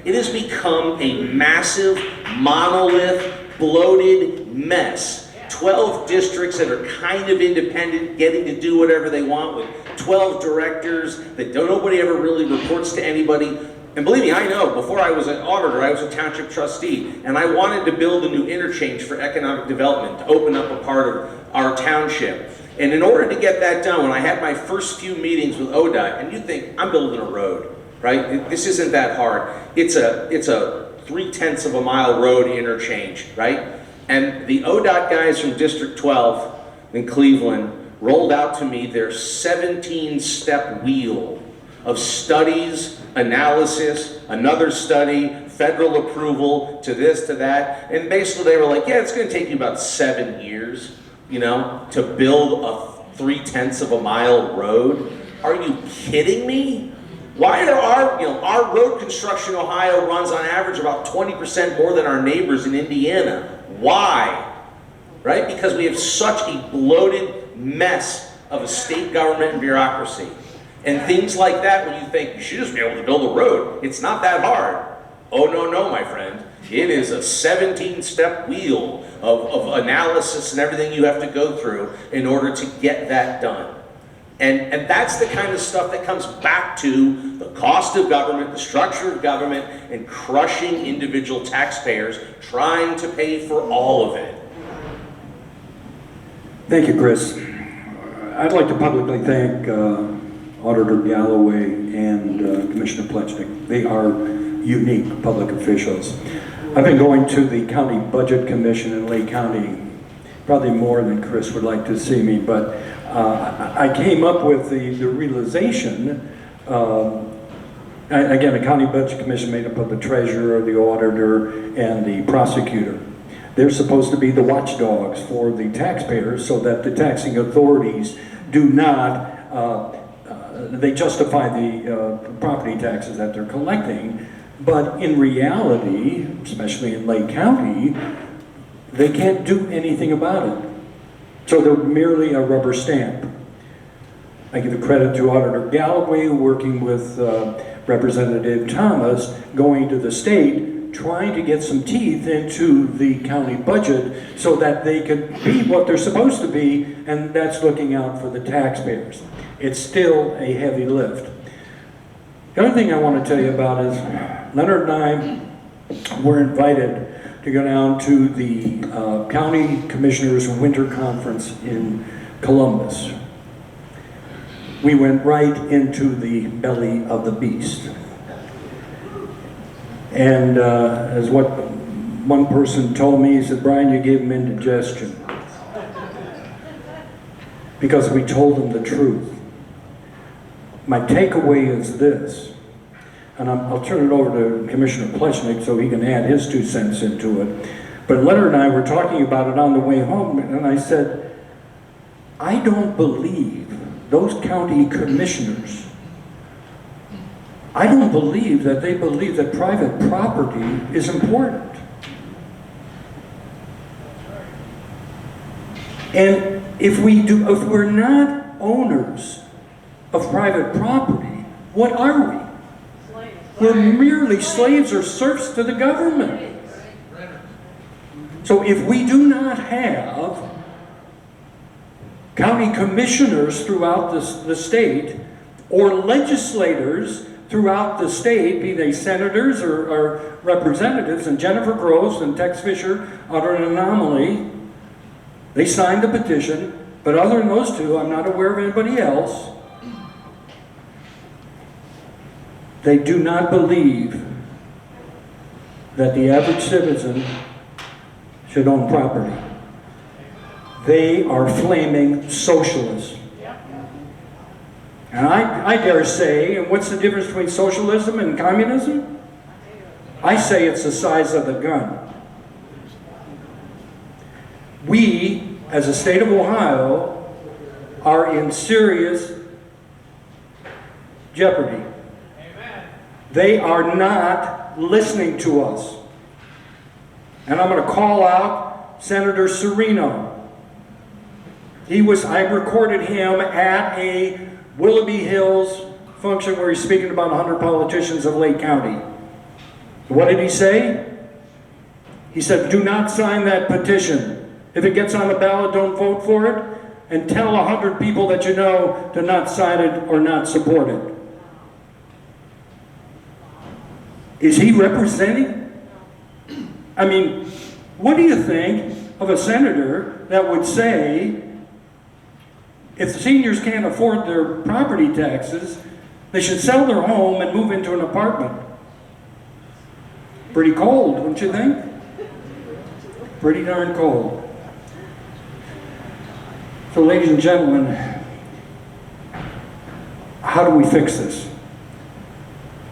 It has become a massive, monolith, bloated mess. 12 districts that are kind of independent, getting to do whatever they want with 12 directors that nobody ever really reports to anybody. And believe me, I know, before I was an auditor, I was a township trustee, and I wanted to build a new interchange for economic development to open up a part of our township. And in order to get that done, when I had my first few meetings with ODOT, and you think, I'm building a road, right? This isn't that hard. It's a 0.3 of a mile road interchange, right? And the ODOT guys from District 12 in Cleveland rolled out to me their 17-step wheel of studies, analysis, another study, federal approval, to this, to that. And basically they were like, yeah, it's going to take you about 7 years, you know, to build a 0.3 of a mile road. Are you kidding me? Why are our road construction in Ohio runs on average about 20% more than our neighbors in Indiana? Why? Right? Because we have such a bloated mess of a state government and bureaucracy. And things like that, when you think you should just be able to build a road, it's not that hard. Oh, no, my friend. It is a 17-step wheel of analysis and everything you have to go through in order to get that done. And that's the kind of stuff that comes back to the cost of government, the structure of government, and crushing individual taxpayers trying to pay for all of it. Thank you, Chris. I'd like to publicly thank Auditor Galloway and Commissioner Plechnik. They are unique public officials. I've been going to the County Budget Commission in Lake County probably more than Chris would like to see me, but I came up with the realization, again, the County Budget Commission made up of the treasurer, the auditor, and the prosecutor. They're supposed to be the watchdogs for the taxpayers so that the taxing authorities do not, they justify the property taxes that they're collecting, but in reality, especially in Lake County, they can't do anything about it. So they're merely a rubber stamp. I give the credit to Auditor Galloway working with Representative Thomas, going to the state, trying to get some teeth into the county budget so that they could be what they're supposed to be, and that's looking out for the taxpayers. It's still a heavy lift. The other thing I want to tell you about is Leonard and I were invited to go down to the County Commissioners Winter Conference in Columbus. We went right into the belly of the beast. And as what one person told me, he said, Brian, you gave them indigestion. Because we told them the truth. My takeaway is this, and I'll turn it over to Commissioner Plechnik so he can add his 2 cents into it. But Leonard and I were talking about it on the way home, and I said, I don't believe those county commissioners, I don't believe that they believe that private property is important. And if we're not owners of private property, what are we? We're merely slaves or serfs to the government. So if we do not have county commissioners throughout the state, or legislators throughout the state, be they senators or representatives, and Jennifer Gross and Tex Fisher are an anomaly. They signed the petition, but other than those two, I'm not aware of anybody else. They do not believe that the average citizen should own property. They are flaming socialists. And I dare say, and what's the difference between socialism and communism? I say it's the size of the gun. We, as a state of Ohio, are in serious jeopardy. They are not listening to us. And I'm going to call out Senator Serino. I recorded him at a Willoughby Hills function where he's speaking about 100 politicians of Lake County. What did he say? He said, do not sign that petition. If it gets on the ballot, don't vote for it. And tell 100 people that you know to not sign it or not support it. Is he representing? I mean, what do you think of a senator that would say, if the seniors can't afford their property taxes, they should sell their home and move into an apartment? Pretty cold, don't you think? Pretty darn cold. So, ladies and gentlemen, how do we fix this?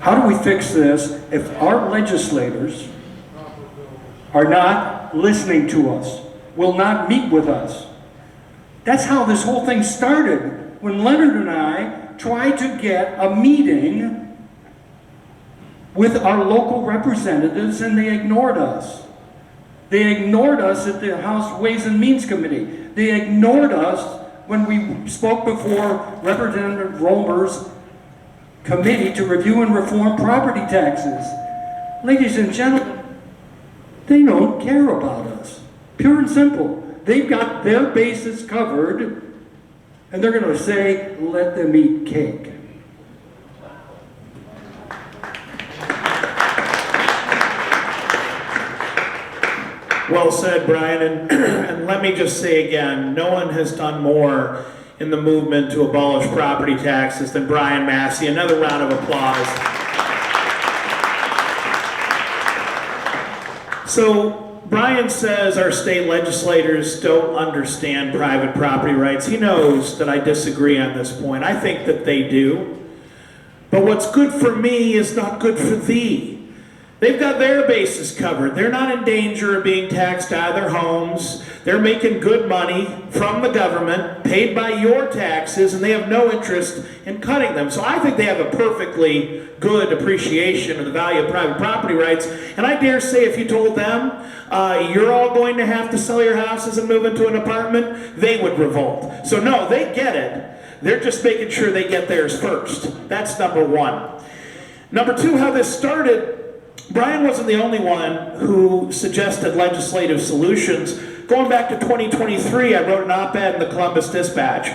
How do we fix this if our legislators are not listening to us, will not meet with us? That's how this whole thing started, when Leonard and I tried to get a meeting with our local representatives, and they ignored us. They ignored us at the House Ways and Means Committee. They ignored us when we spoke before Representative Romer's committee to review and reform property taxes. Ladies and gentlemen, they don't care about us. Pure and simple. They've got their bases covered, and they're going to say, let them eat cake. Well said, Brian, and let me just say again, no one has done more in the movement to abolish property taxes than Brian Massey. Another round of applause. So, Brian says our state legislators don't understand private property rights. He knows that I disagree on this point. I think that they do. But what's good for me is not good for thee. They've got their bases covered. They're not in danger of being taxed out of their homes. They're making good money from the government, paid by your taxes, and they have no interest in cutting them. So I think they have a perfectly good appreciation of the value of private property rights. And I dare say if you told them, you're all going to have to sell your houses and move into an apartment, they would revolt. So no, they get it. They're just making sure they get theirs first. That's number one. Number two, how this started, Brian wasn't the only one who suggested legislative solutions. Going back to 2023, I wrote an op-ed in the Columbus Dispatch.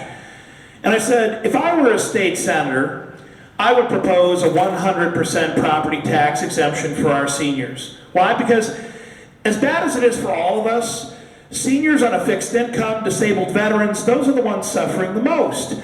And I said, if I were a state senator, I would propose a 100% property tax exemption for our seniors. Why? Because as bad as it is for all of us, seniors on a fixed income, disabled veterans, those are the ones suffering the most.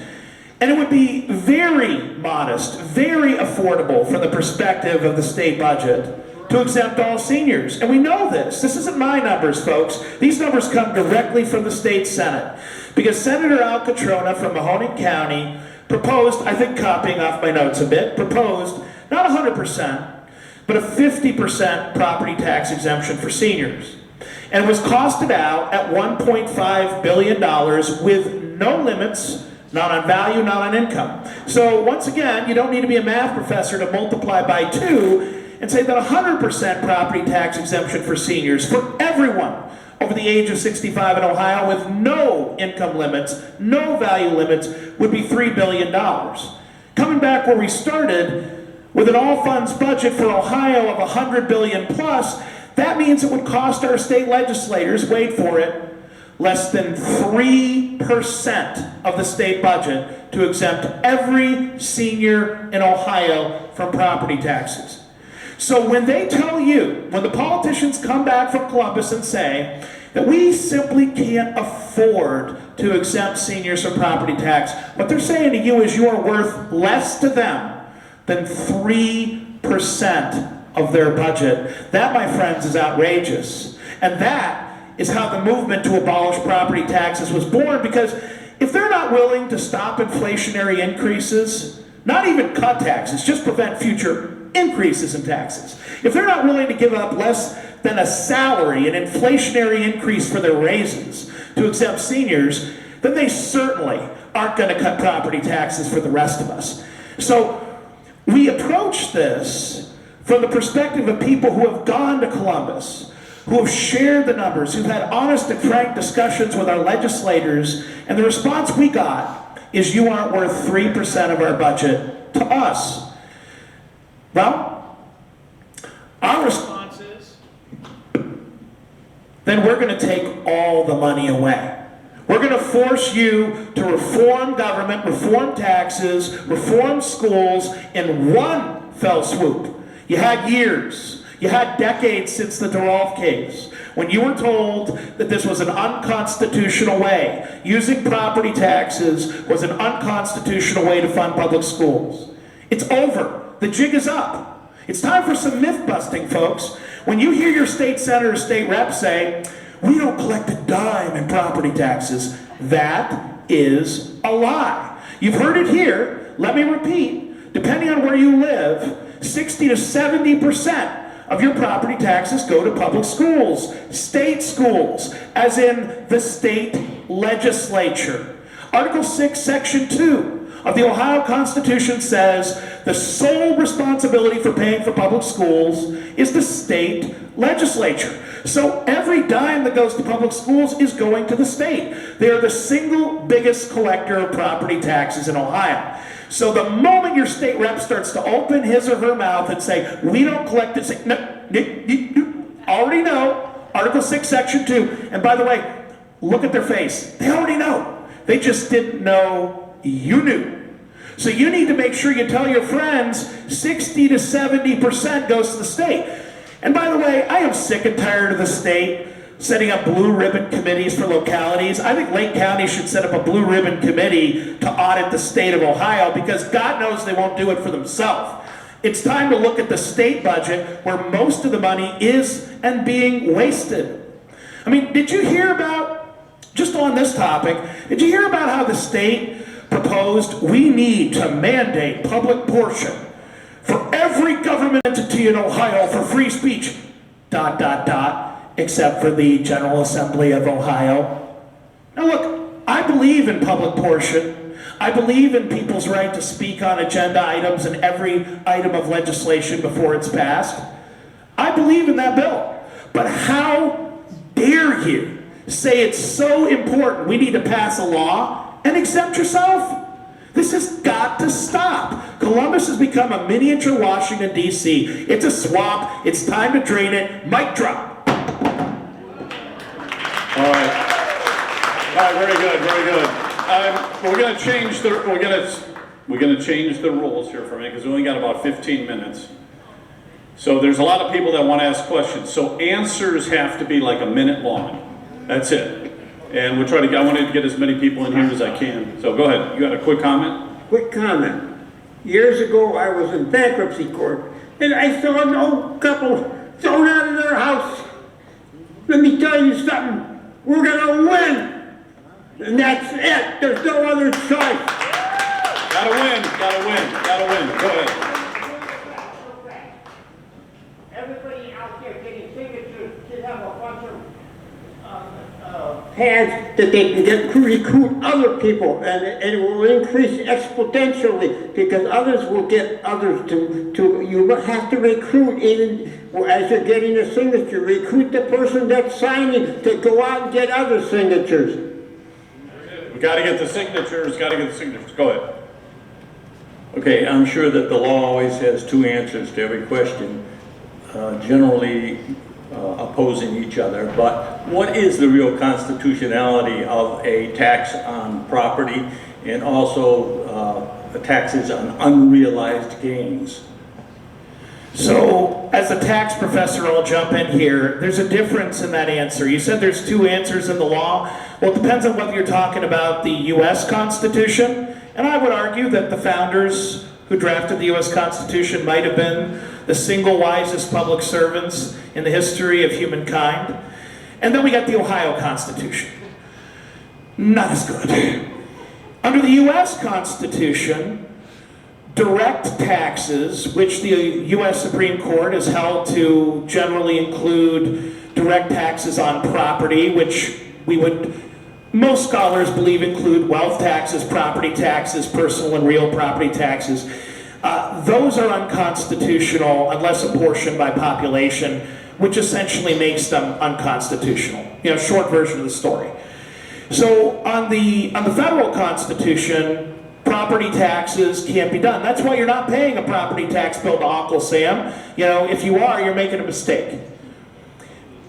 And it would be very modest, very affordable from the perspective of the state budget to exempt all seniors. And we know this. This isn't my numbers, folks. These numbers come directly from the state Senate. Because Senator Al Catrona from Mahoning County proposed, I think copying off my notes a bit, proposed not 100%, but a 50% property tax exemption for seniors. And it was costed out at $1.5 billion with no limits, not on value, not on income. So once again, you don't need to be a math professor to multiply by 2 and say that 100% property tax exemption for seniors, for everyone over the age of 65 in Ohio with no income limits, no value limits, would be $3 billion. Coming back where we started, with an all-funds budget for Ohio of $100 billion plus, that means it would cost our state legislators, wait for it, less than 3% of the state budget to exempt every senior in Ohio from property taxes. So when they tell you, when the politicians come back from Columbus and say that we simply can't afford to exempt seniors from property tax, what they're saying to you is you are worth less to them than 3% of their budget. That, my friends, is outrageous. And that is how the movement to abolish property taxes was born, because if they're not willing to stop inflationary increases, not even cut taxes, just prevent future increases in taxes. If they're not willing to give up less than a salary, an inflationary increase for their raises to exempt seniors, then they certainly aren't going to cut property taxes for the rest of us. So we approach this from the perspective of people who have gone to Columbus, who have shared the numbers, who've had honest and frank discussions with our legislators, and the response we got is you aren't worth 3% of our budget to us. Well, our response is, then we're going to take all the money away. We're going to force you to reform government, reform taxes, reform schools in one fell swoop. You had years, you had decades since the Duralf case, when you were told that this was an unconstitutional way, using property taxes was an unconstitutional way to fund public schools. It's over. The jig is up. It's time for some myth busting, folks. When you hear your state senator or state rep say, we don't collect a dime in property taxes, that is a lie. You've heard it here. Let me repeat. Depending on where you live, 60 to 70% of your property taxes go to public schools, state schools, as in the state legislature. Article 6, Section 2 of the Ohio Constitution says the sole responsibility for paying for public schools is the state legislature. So every dime that goes to public schools is going to the state. They are the single biggest collector of property taxes in Ohio. So the moment your state rep starts to open his or her mouth and say, we don't collect it, say, no, you already know, Article 6, Section 2, and by the way, look at their face. They already know. They just didn't know you knew. So you need to make sure you tell your friends 60 to 70% goes to the state. And by the way, I am sick and tired of the state setting up blue ribbon committees for localities. I think Lake County should set up a blue ribbon committee to audit the state of Ohio, because God knows they won't do it for themselves. It's time to look at the state budget where most of the money is and being wasted. I mean, did you hear about, just on this topic, did you hear about how the state proposed we need to mandate public portion for every government entity in Ohio for free speech, ... except for the General Assembly of Ohio? Now look, I believe in public portion. I believe in people's right to speak on agenda items and every item of legislation before it's passed. I believe in that bill. But how dare you say it's so important we need to pass a law and exempt yourself? This has got to stop. Columbus has become a miniature Washington, D.C. It's a swamp. It's time to drain it. Mic drop. All right, very good, very good. We're going to change the rules here for a minute, because we only got about 15 minutes. So there's a lot of people that want to ask questions. So answers have to be like a minute long. That's it. And we'll try to. I want to get as many people in here as I can. So go ahead. You got a quick comment? Quick comment. Years ago, I was in bankruptcy court, and I saw an old couple thrown out of their house. Let me tell you something. We're gonna win, and that's it. There's no other choice. Gotta win. Gotta win. Gotta win. Go ahead. Everybody out there getting signatures should have a bunch of hands that they can recruit other people, and it will increase exponentially because others will get others to you have to recruit even as you're getting a signature, recruit the person that's signing to go out and get other signatures. We gotta get the signatures, go ahead. Okay, I'm sure that the law always has two answers to every question, generally opposing each other, but what is the real constitutionality of a tax on property and also taxes on unrealized gains? So, as a tax professor, I'll jump in here. There's a difference in that answer. You said there's two answers in the law. Well, it depends on whether you're talking about the U.S. Constitution, and I would argue that the founders who drafted the U.S. Constitution might have been the single wisest public servants in the history of humankind. And then we got the Ohio Constitution. Not as good. Under the U.S. Constitution, direct taxes, which the U.S. Supreme Court has held to generally include direct taxes on property, which most scholars believe include wealth taxes, property taxes, personal and real property taxes. Those are unconstitutional unless apportioned by population, which essentially makes them unconstitutional. Short version of the story. So on the federal Constitution, property taxes can't be done. That's why you're not paying a property tax bill to Uncle Sam. If you are, you're making a mistake.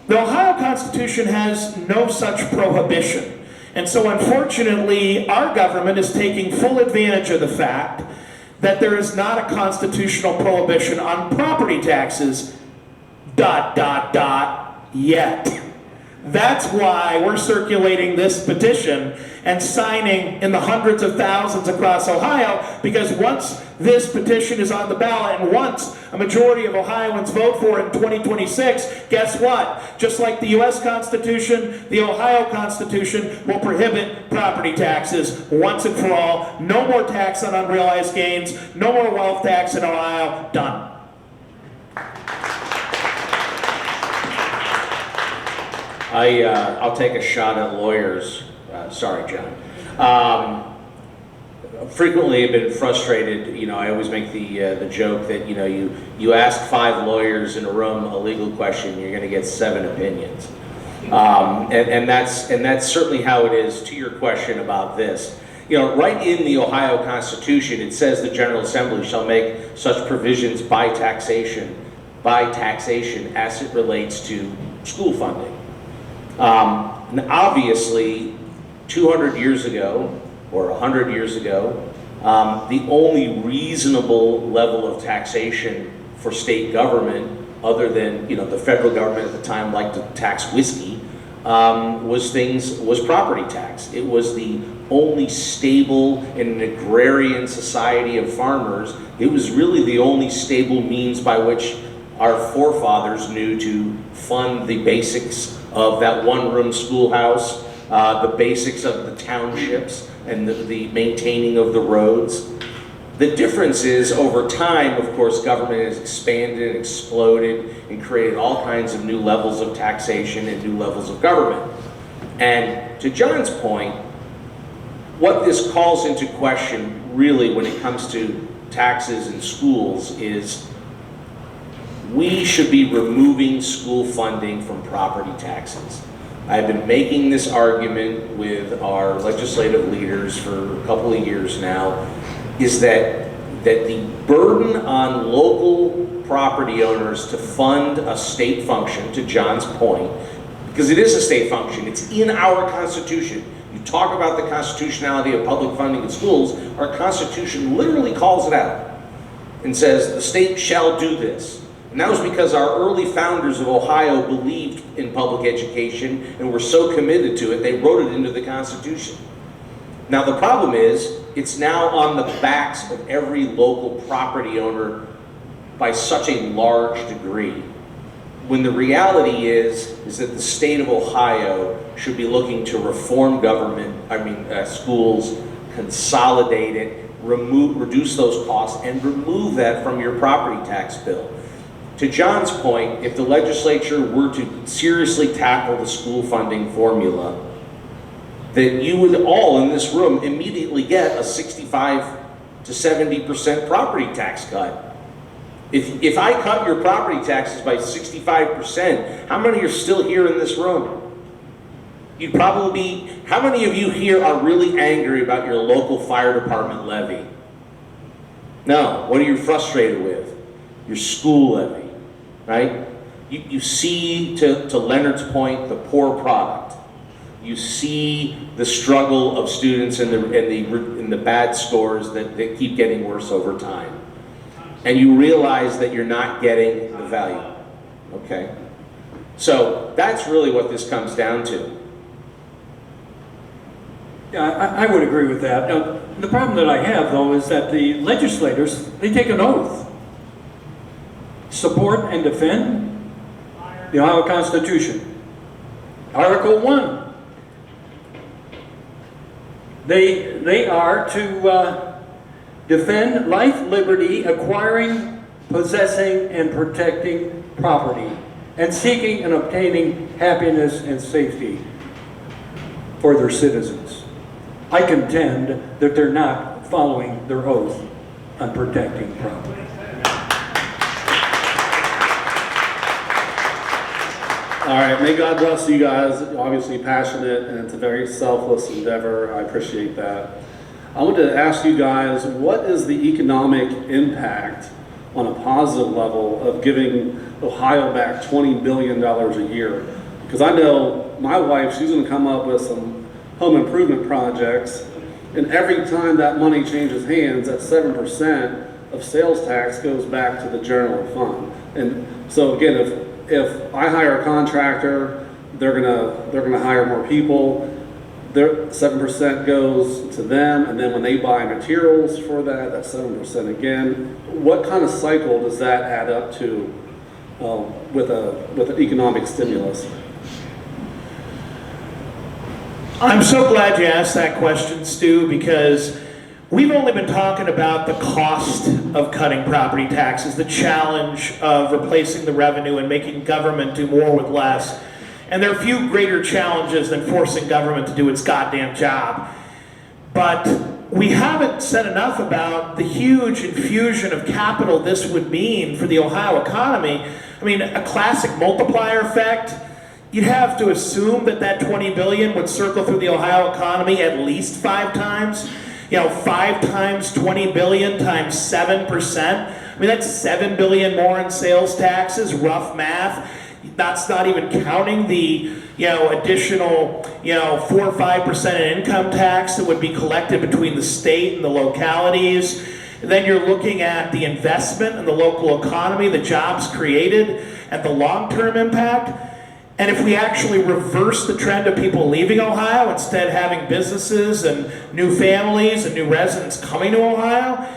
The Ohio Constitution has no such prohibition. And so unfortunately, our government is taking full advantage of the fact that there is not a constitutional prohibition on property taxes, ... yet. That's why we're circulating this petition and signing in the hundreds of thousands across Ohio, because once this petition is on the ballot and once a majority of Ohioans vote for it in 2026, guess what? Just like the U.S. Constitution, the Ohio Constitution will prohibit property taxes once and for all. No more tax on unrealized gains, no more wealth tax in Ohio, done. I'll take a shot at lawyers. Sorry, John. Frequently I've been frustrated. I always make the joke that you ask 5 lawyers in a room a legal question, you're going to get 7 opinions, and that's certainly how it is to your question about this. Right in the Ohio Constitution, it says the General Assembly shall make such provisions by taxation as it relates to school funding. Obviously, 200 years ago, or 100 years ago, the only reasonable level of taxation for state government, other than the federal government at the time liked to tax whiskey, was property tax. It was the only stable in an agrarian society of farmers. It was really the only stable means by which our forefathers knew to fund the basics of that one-room schoolhouse, the basics of the townships, and the maintaining of the roads. The difference is, over time, of course, government has expanded and exploded and created all kinds of new levels of taxation and new levels of government. And to John's point, what this calls into question, really, when it comes to taxes in schools is we should be removing school funding from property taxes. I've been making this argument with our legislative leaders for a couple of years now, is that the burden on local property owners to fund a state function, to John's point, because it is a state function, it's in our Constitution. You talk about the constitutionality of public funding in schools, our Constitution literally calls it out and says the state shall do this. And that was because our early founders of Ohio believed in public education and were so committed to it, they wrote it into the Constitution. Now the problem is, it's now on the backs of every local property owner by such a large degree. When the reality is that the state of Ohio should be looking to reform schools, consolidate it, reduce those costs, and remove that from your property tax bill. To John's point, if the legislature were to seriously tackle the school funding formula, that you would all in this room immediately get a 65 to 70% property tax cut. If I cut your property taxes by 65%, how many are still here in this room? You'd probably be, how many of you here are really angry about your local fire department levy? No, what are you frustrated with? Your school levy, right? You see, to Leonard's point, the poor product. You see the struggle of students and the bad scores that keep getting worse over time. And you realize that you're not getting the value, okay? So that's really what this comes down to. Yeah, I would agree with that. Now, the problem that I have, though, is that the legislators, they take an oath. Support and defend the Ohio Constitution. Article 1. They are to defend life, liberty, acquiring, possessing, and protecting property, and seeking and obtaining happiness and safety for their citizens. I contend that they're not following their oath on protecting property. All right, may God bless you guys. Obviously passionate, and it's a very selfless endeavor. I appreciate that. I want to ask you guys, what is the economic impact on a positive level of giving Ohio back $20 billion a year? Because I know my wife, she's going to come up with some home improvement projects, and every time that money changes hands, that 7% of sales tax goes back to the general fund. And so again, if I hire a contractor, they're gonna hire more people. Their 7% goes to them, and then when they buy materials for that, that's 7% again. What kind of cycle does that add up to with an economic stimulus? I'm so glad you asked that question, Stu, because we've only been talking about the cost of cutting property taxes, the challenge of replacing the revenue and making government do more with less. And there are few greater challenges than forcing government to do its goddamn job. But we haven't said enough about the huge infusion of capital this would mean for the Ohio economy. I mean, a classic multiplier effect. You'd have to assume that that $20 billion would circle through the Ohio economy at least 5 times. You know, 5 times 20 billion times 7%. I mean, that's 7 billion more in sales taxes, rough math. That's not even counting the, additional, 4 or 5% in income tax that would be collected between the state and the localities. And then you're looking at the investment in the local economy, the jobs created, and the long-term impact. And if we actually reverse the trend of people leaving Ohio, instead having businesses and new families and new residents coming to Ohio,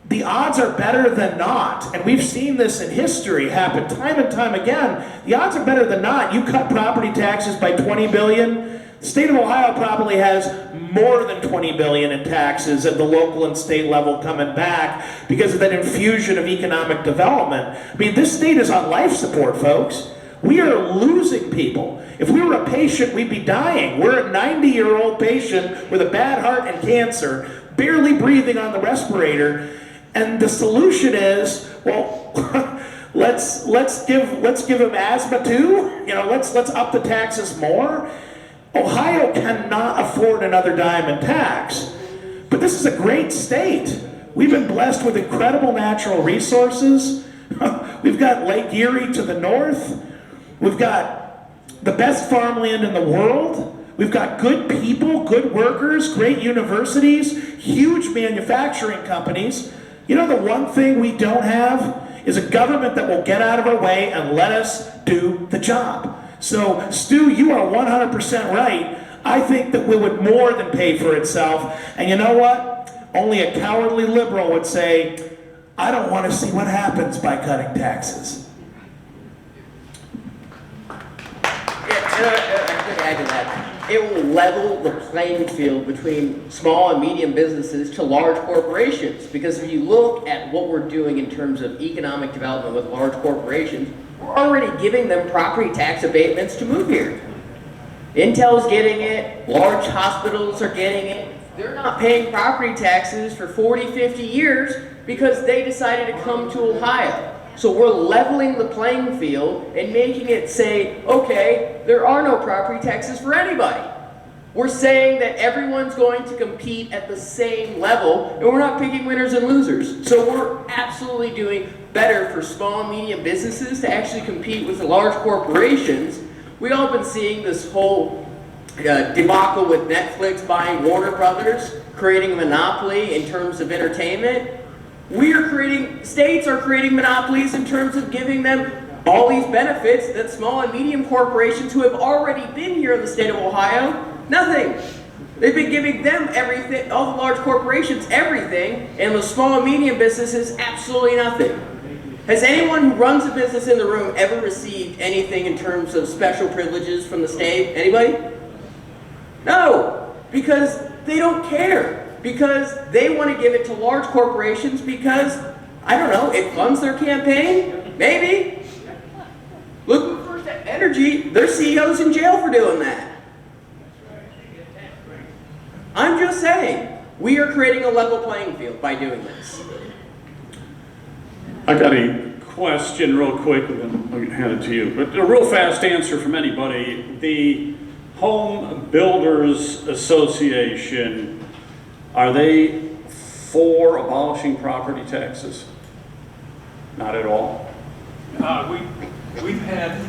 the odds are better than not. And we've seen this in history happen time and time again. The odds are better than not. You cut property taxes by 20 billion. The state of Ohio probably has more than 20 billion in taxes at the local and state level coming back because of that infusion of economic development. I mean, this state is on life support, folks. We are losing people. If we were a patient, we'd be dying. We're a 90-year-old patient with a bad heart and cancer, barely breathing on the respirator, and the solution is, well, let's give him asthma too. Let's up the taxes more. Ohio cannot afford another dime in tax, but this is a great state. We've been blessed with incredible natural resources. We've got Lake Erie to the north. We've got the best farmland in the world. We've got good people, good workers, great universities, huge manufacturing companies. The one thing we don't have is a government that will get out of our way and let us do the job. So, Stu, you are 100% right. I think that we would more than pay for itself. And you know what? Only a cowardly liberal would say, I don't want to see what happens by cutting taxes. I could add to that. It will level the playing field between small and medium businesses to large corporations. Because if you look at what we're doing in terms of economic development with large corporations, we're already giving them property tax abatements to move here. Intel's getting it, large hospitals are getting it. They're not paying property taxes for 40, 50 years because they decided to come to Ohio. So we're leveling the playing field and making it say, okay, there are no property taxes for anybody. We're saying that everyone's going to compete at the same level, and we're not picking winners and losers. So we're absolutely doing better for small and medium businesses to actually compete with the large corporations. We've all been seeing this whole debacle with Netflix buying Warner Brothers, creating a monopoly in terms of entertainment. States are creating monopolies in terms of giving them all these benefits that small and medium corporations who have already been here in the state of Ohio, nothing. They've been giving them everything, all the large corporations everything, and the small and medium businesses absolutely nothing. Has anyone who runs a business in the room ever received anything in terms of special privileges from the state? Anybody? No, because they don't care. Because they want to give it to large corporations because, I don't know, it funds their campaign? Maybe. Look at First Energy, their CEO's in jail for doing that. I'm just saying, we are creating a level playing field by doing this. I got a question real quick, and then I'll hand it to you. But a real fast answer from anybody. The Home Builders Association, are they for abolishing property taxes? Not at all? We've had...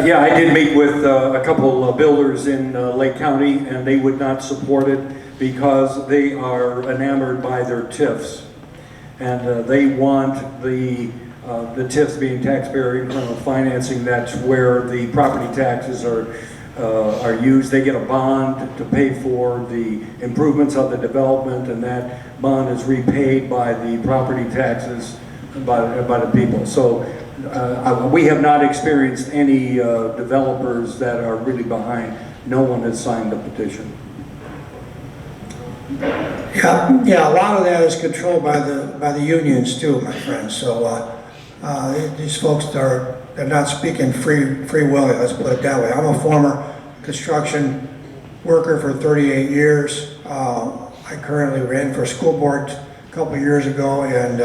yeah, I did meet with a couple of builders in Lake County, and they would not support it because they are enamored by their TIFs. And they want the TIFs being taxpayer incremental financing. That's where the property taxes are used. They get a bond to pay for the improvements of the development, and that bond is repaid by the property taxes by the people. So we have not experienced any developers that are really behind. No one has signed the petition. Yeah, a lot of that is controlled by the unions too, my friend. So these folks they're not speaking free will. Let's put it that way. I'm a former construction worker for 38 years. I currently ran for school board a couple of years ago, and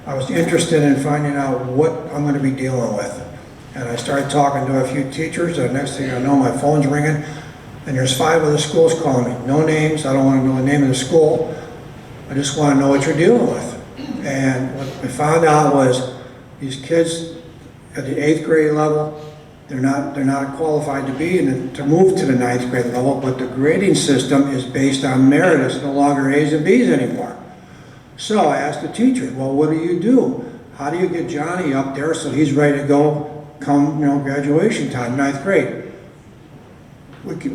I was interested in finding out what I'm going to be dealing with. And I started talking to a few teachers, and next thing I know, my phone's ringing, and there's 5 other schools calling me. No names, I don't want to know the name of the school. I just want to know what you're dealing with. And what we found out was these kids at the 8th grade level, they're not qualified to be to move to the 9th grade level, but the grading system is based on merit. It's no longer A's and B's anymore. So I asked the teacher, well, what do? How do you get Johnny up there so he's ready to go come, graduation time, 9th grade?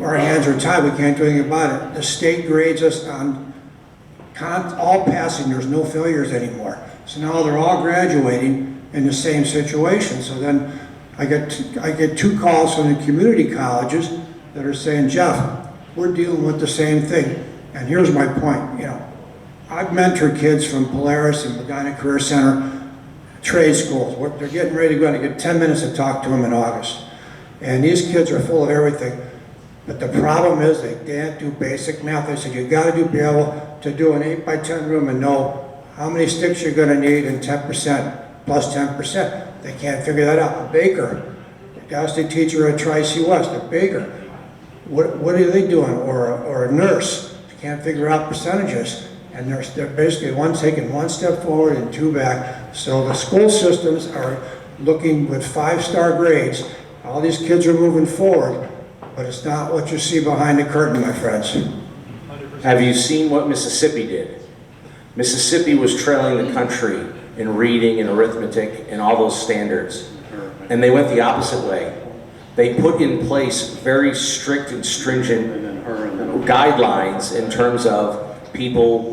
Our hands are tied, we can't do anything about it. The state grades us on all passing, there's no failures anymore. So now they're all graduating in the same situation. So then I get 2 calls from the community colleges that are saying, Jeff, we're dealing with the same thing. And here's my point, I've mentored kids from Polaris and Medina Career Center, trade schools. They're getting ready to go, and I get 10 minutes to talk to them in August. And these kids are full of everything. But the problem is they can't do basic math. I said, you got to be able to do an 8x10 room and know how many sticks you're going to need and 10% plus 10%. They can't figure that out. A baker, a ghostly teacher at Tri-C West, a baker, what are they doing? Or a nurse, they can't figure out percentages. And they're basically taking 1 step forward and 2 back. So the school systems are looking with 5-star grades. All these kids are moving forward, but it's not what you see behind the curtain, my friends. 100%. Have you seen what Mississippi did? Mississippi was trailing the country in reading and arithmetic and all those standards. And they went the opposite way. They put in place very strict and stringent guidelines in terms of people,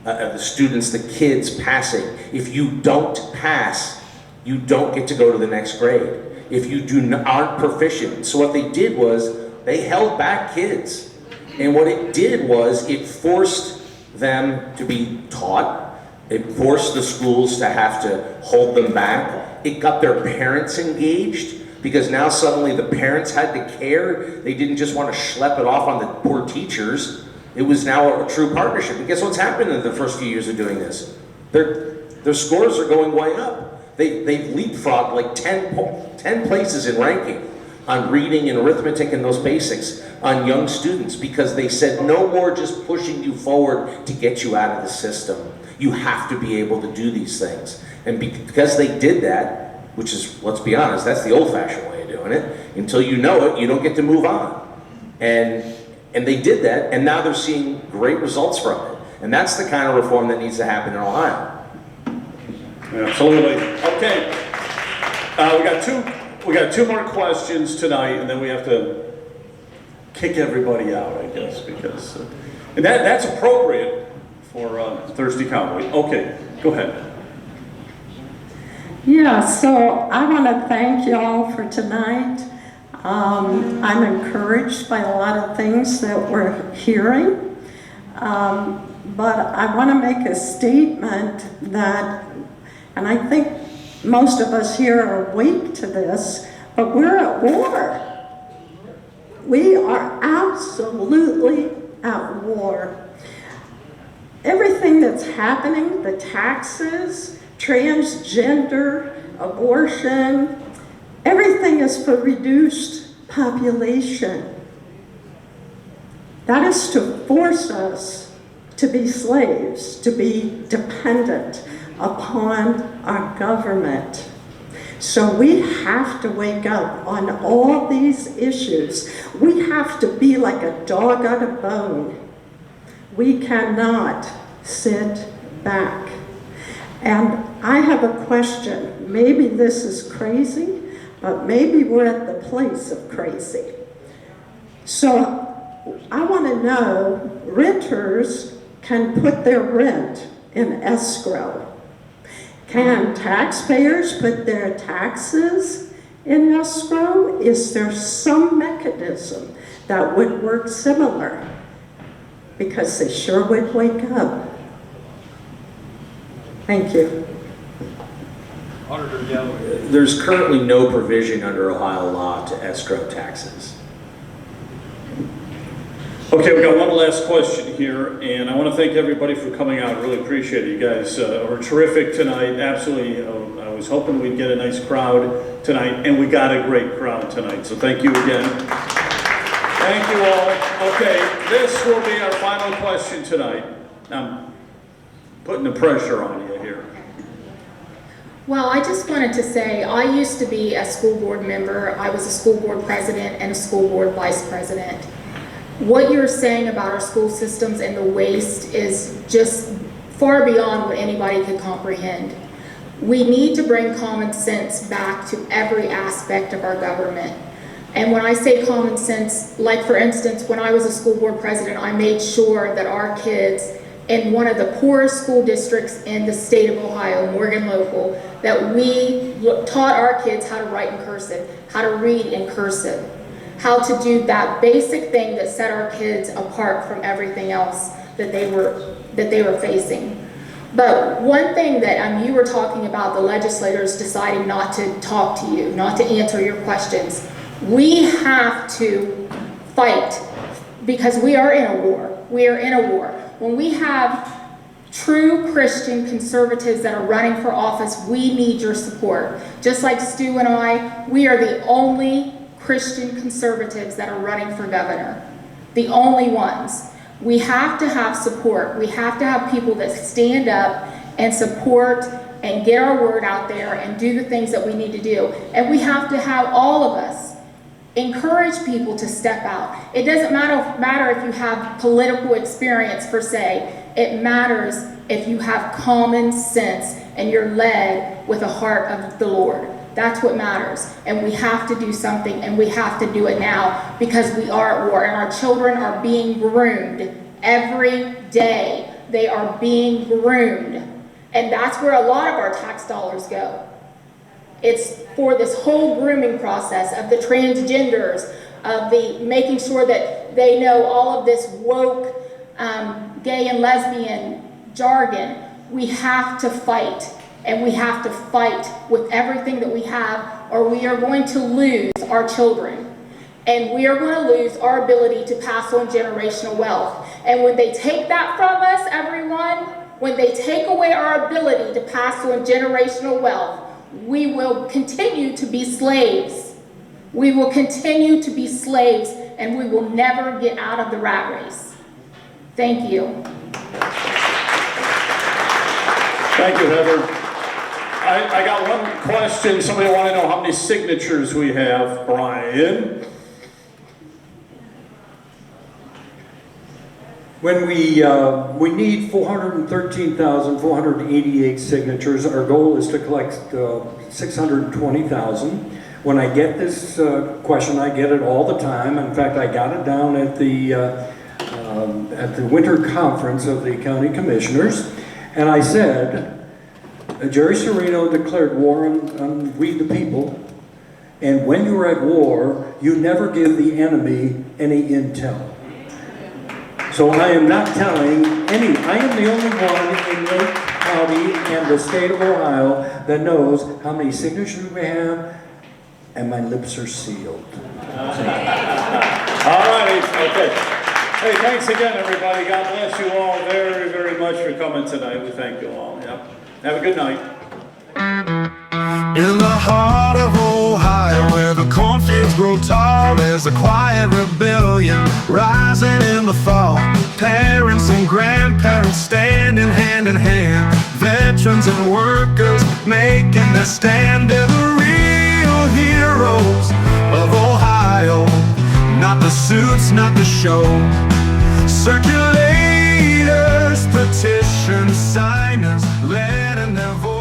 the students, the kids passing. If you don't pass, you don't get to go to the next grade. If you aren't proficient. So what they did was they held back kids. And what it did was it forced them to be taught It forced the schools to have to hold them back. It got their parents engaged because now suddenly the parents had to care. They didn't just want to schlep it off on the poor teachers. It was now a true partnership. And guess what's happened in the first few years of doing this? Their scores are going way up. They've leapfrogged like 10 places in ranking on reading and arithmetic and those basics on young students because they said no more just pushing you forward to get you out of the system. You have to be able to do these things. And because they did that, which is, let's be honest, that's the old-fashioned way of doing it, until you know it, you don't get to move on. And they did that, and now they're seeing great results from it. And that's the kind of reform that needs to happen in Ohio. Absolutely. Okay. We got two more questions tonight, and then we have to kick everybody out, I guess, because and that's appropriate for Thirsty Cowboy. Okay, go ahead. Yeah, so I want to thank y'all for tonight. I'm encouraged by a lot of things that we're hearing, but I want to make a statement that, and I think most of us here are awake to this, but we're at war. We are absolutely at war. Everything that's happening, the taxes, transgender, abortion, everything is for reduced population. That is to force us to be slaves, to be dependent upon our government. So we have to wake up on all these issues. We have to be like a dog on a bone. We cannot sit back. And I have a question. Maybe this is crazy, but maybe we're at the place of crazy. So I want to know, renters can put their rent in escrow. Can taxpayers put their taxes in escrow? Is there some mechanism that would work similar? Because they sure would wake up. Thank you. There's currently no provision under Ohio law to escrow taxes. Okay, we got one last question here, and I want to thank everybody for coming out. I really appreciate it. You guys were terrific tonight. Absolutely. I was hoping we'd get a nice crowd tonight, and we got a great crowd tonight. So thank you again. Thank you all. Okay, this will be our final question tonight. I'm putting the pressure on you here. Well, I just wanted to say, I used to be a school board member. I was a school board president and a school board vice president. What you're saying about our school systems and the waste is just far beyond what anybody could comprehend. We need to bring common sense back to every aspect of our government. And when I say common sense, like for instance, when I was a school board president, I made sure that our kids in one of the poorest school districts in the state of Ohio, Morgan Local, that we taught our kids how to write in cursive, how to read in cursive, how to do that basic thing that set our kids apart from everything else that they were facing. But one thing that you were talking about, the legislators deciding not to talk to you, not to answer your questions. We have to fight because we are in a war. We are in a war. When we have true Christian conservatives that are running for office, we need your support. Just like Stu and I, we are the only Christian conservatives that are running for governor. The only ones. We have to have support. We have to have people that stand up and support and get our word out there and do the things that we need to do. And we have to have all of us encourage people to step out. It doesn't matter if you have political experience per se. It matters if you have common sense and you're led with a heart of the Lord. That's what matters. And we have to do something, and we have to do it now because we are at war and our children are being groomed every day. They are being groomed. And that's where a lot of our tax dollars go. It's for this whole grooming process of the transgenders, of the making sure that they know all of this woke gay and lesbian jargon. We have to fight, and we have to fight with everything that we have, or we are going to lose our children. And we are going to lose our ability to pass on generational wealth. And when they take that from us, everyone, when they take away our ability to pass on generational wealth, we will continue to be slaves. We will continue to be slaves, and we will never get out of the rat race. Thank you. Thank you, Heather. I got one question. Somebody want to know how many signatures we have, Brian? When we need 413,488 signatures, our goal is to collect 620,000. When I get this question, I get it all the time. In fact, I got it down at the winter conference of the county commissioners, and I said, Jerry Serino declared war on we the people, and when you're at war, you never give the enemy any intel. So I am not telling any, I am the only one in Lake County and the state of Ohio that knows how many signatures we have, and my lips are sealed. All righty, okay. Hey, thanks again, everybody. God bless you all very, very much for coming tonight. We thank you all. Yep. Have a good night. In the heart of Ohio, where the cornfields grow tall, there's a quiet rebellion rising in the fall. Parents and grandparents standing hand in hand, veterans and workers making their stand. They're the real heroes of Ohio, not the suits, not the show. Circulators, petitions, signers, letting their voice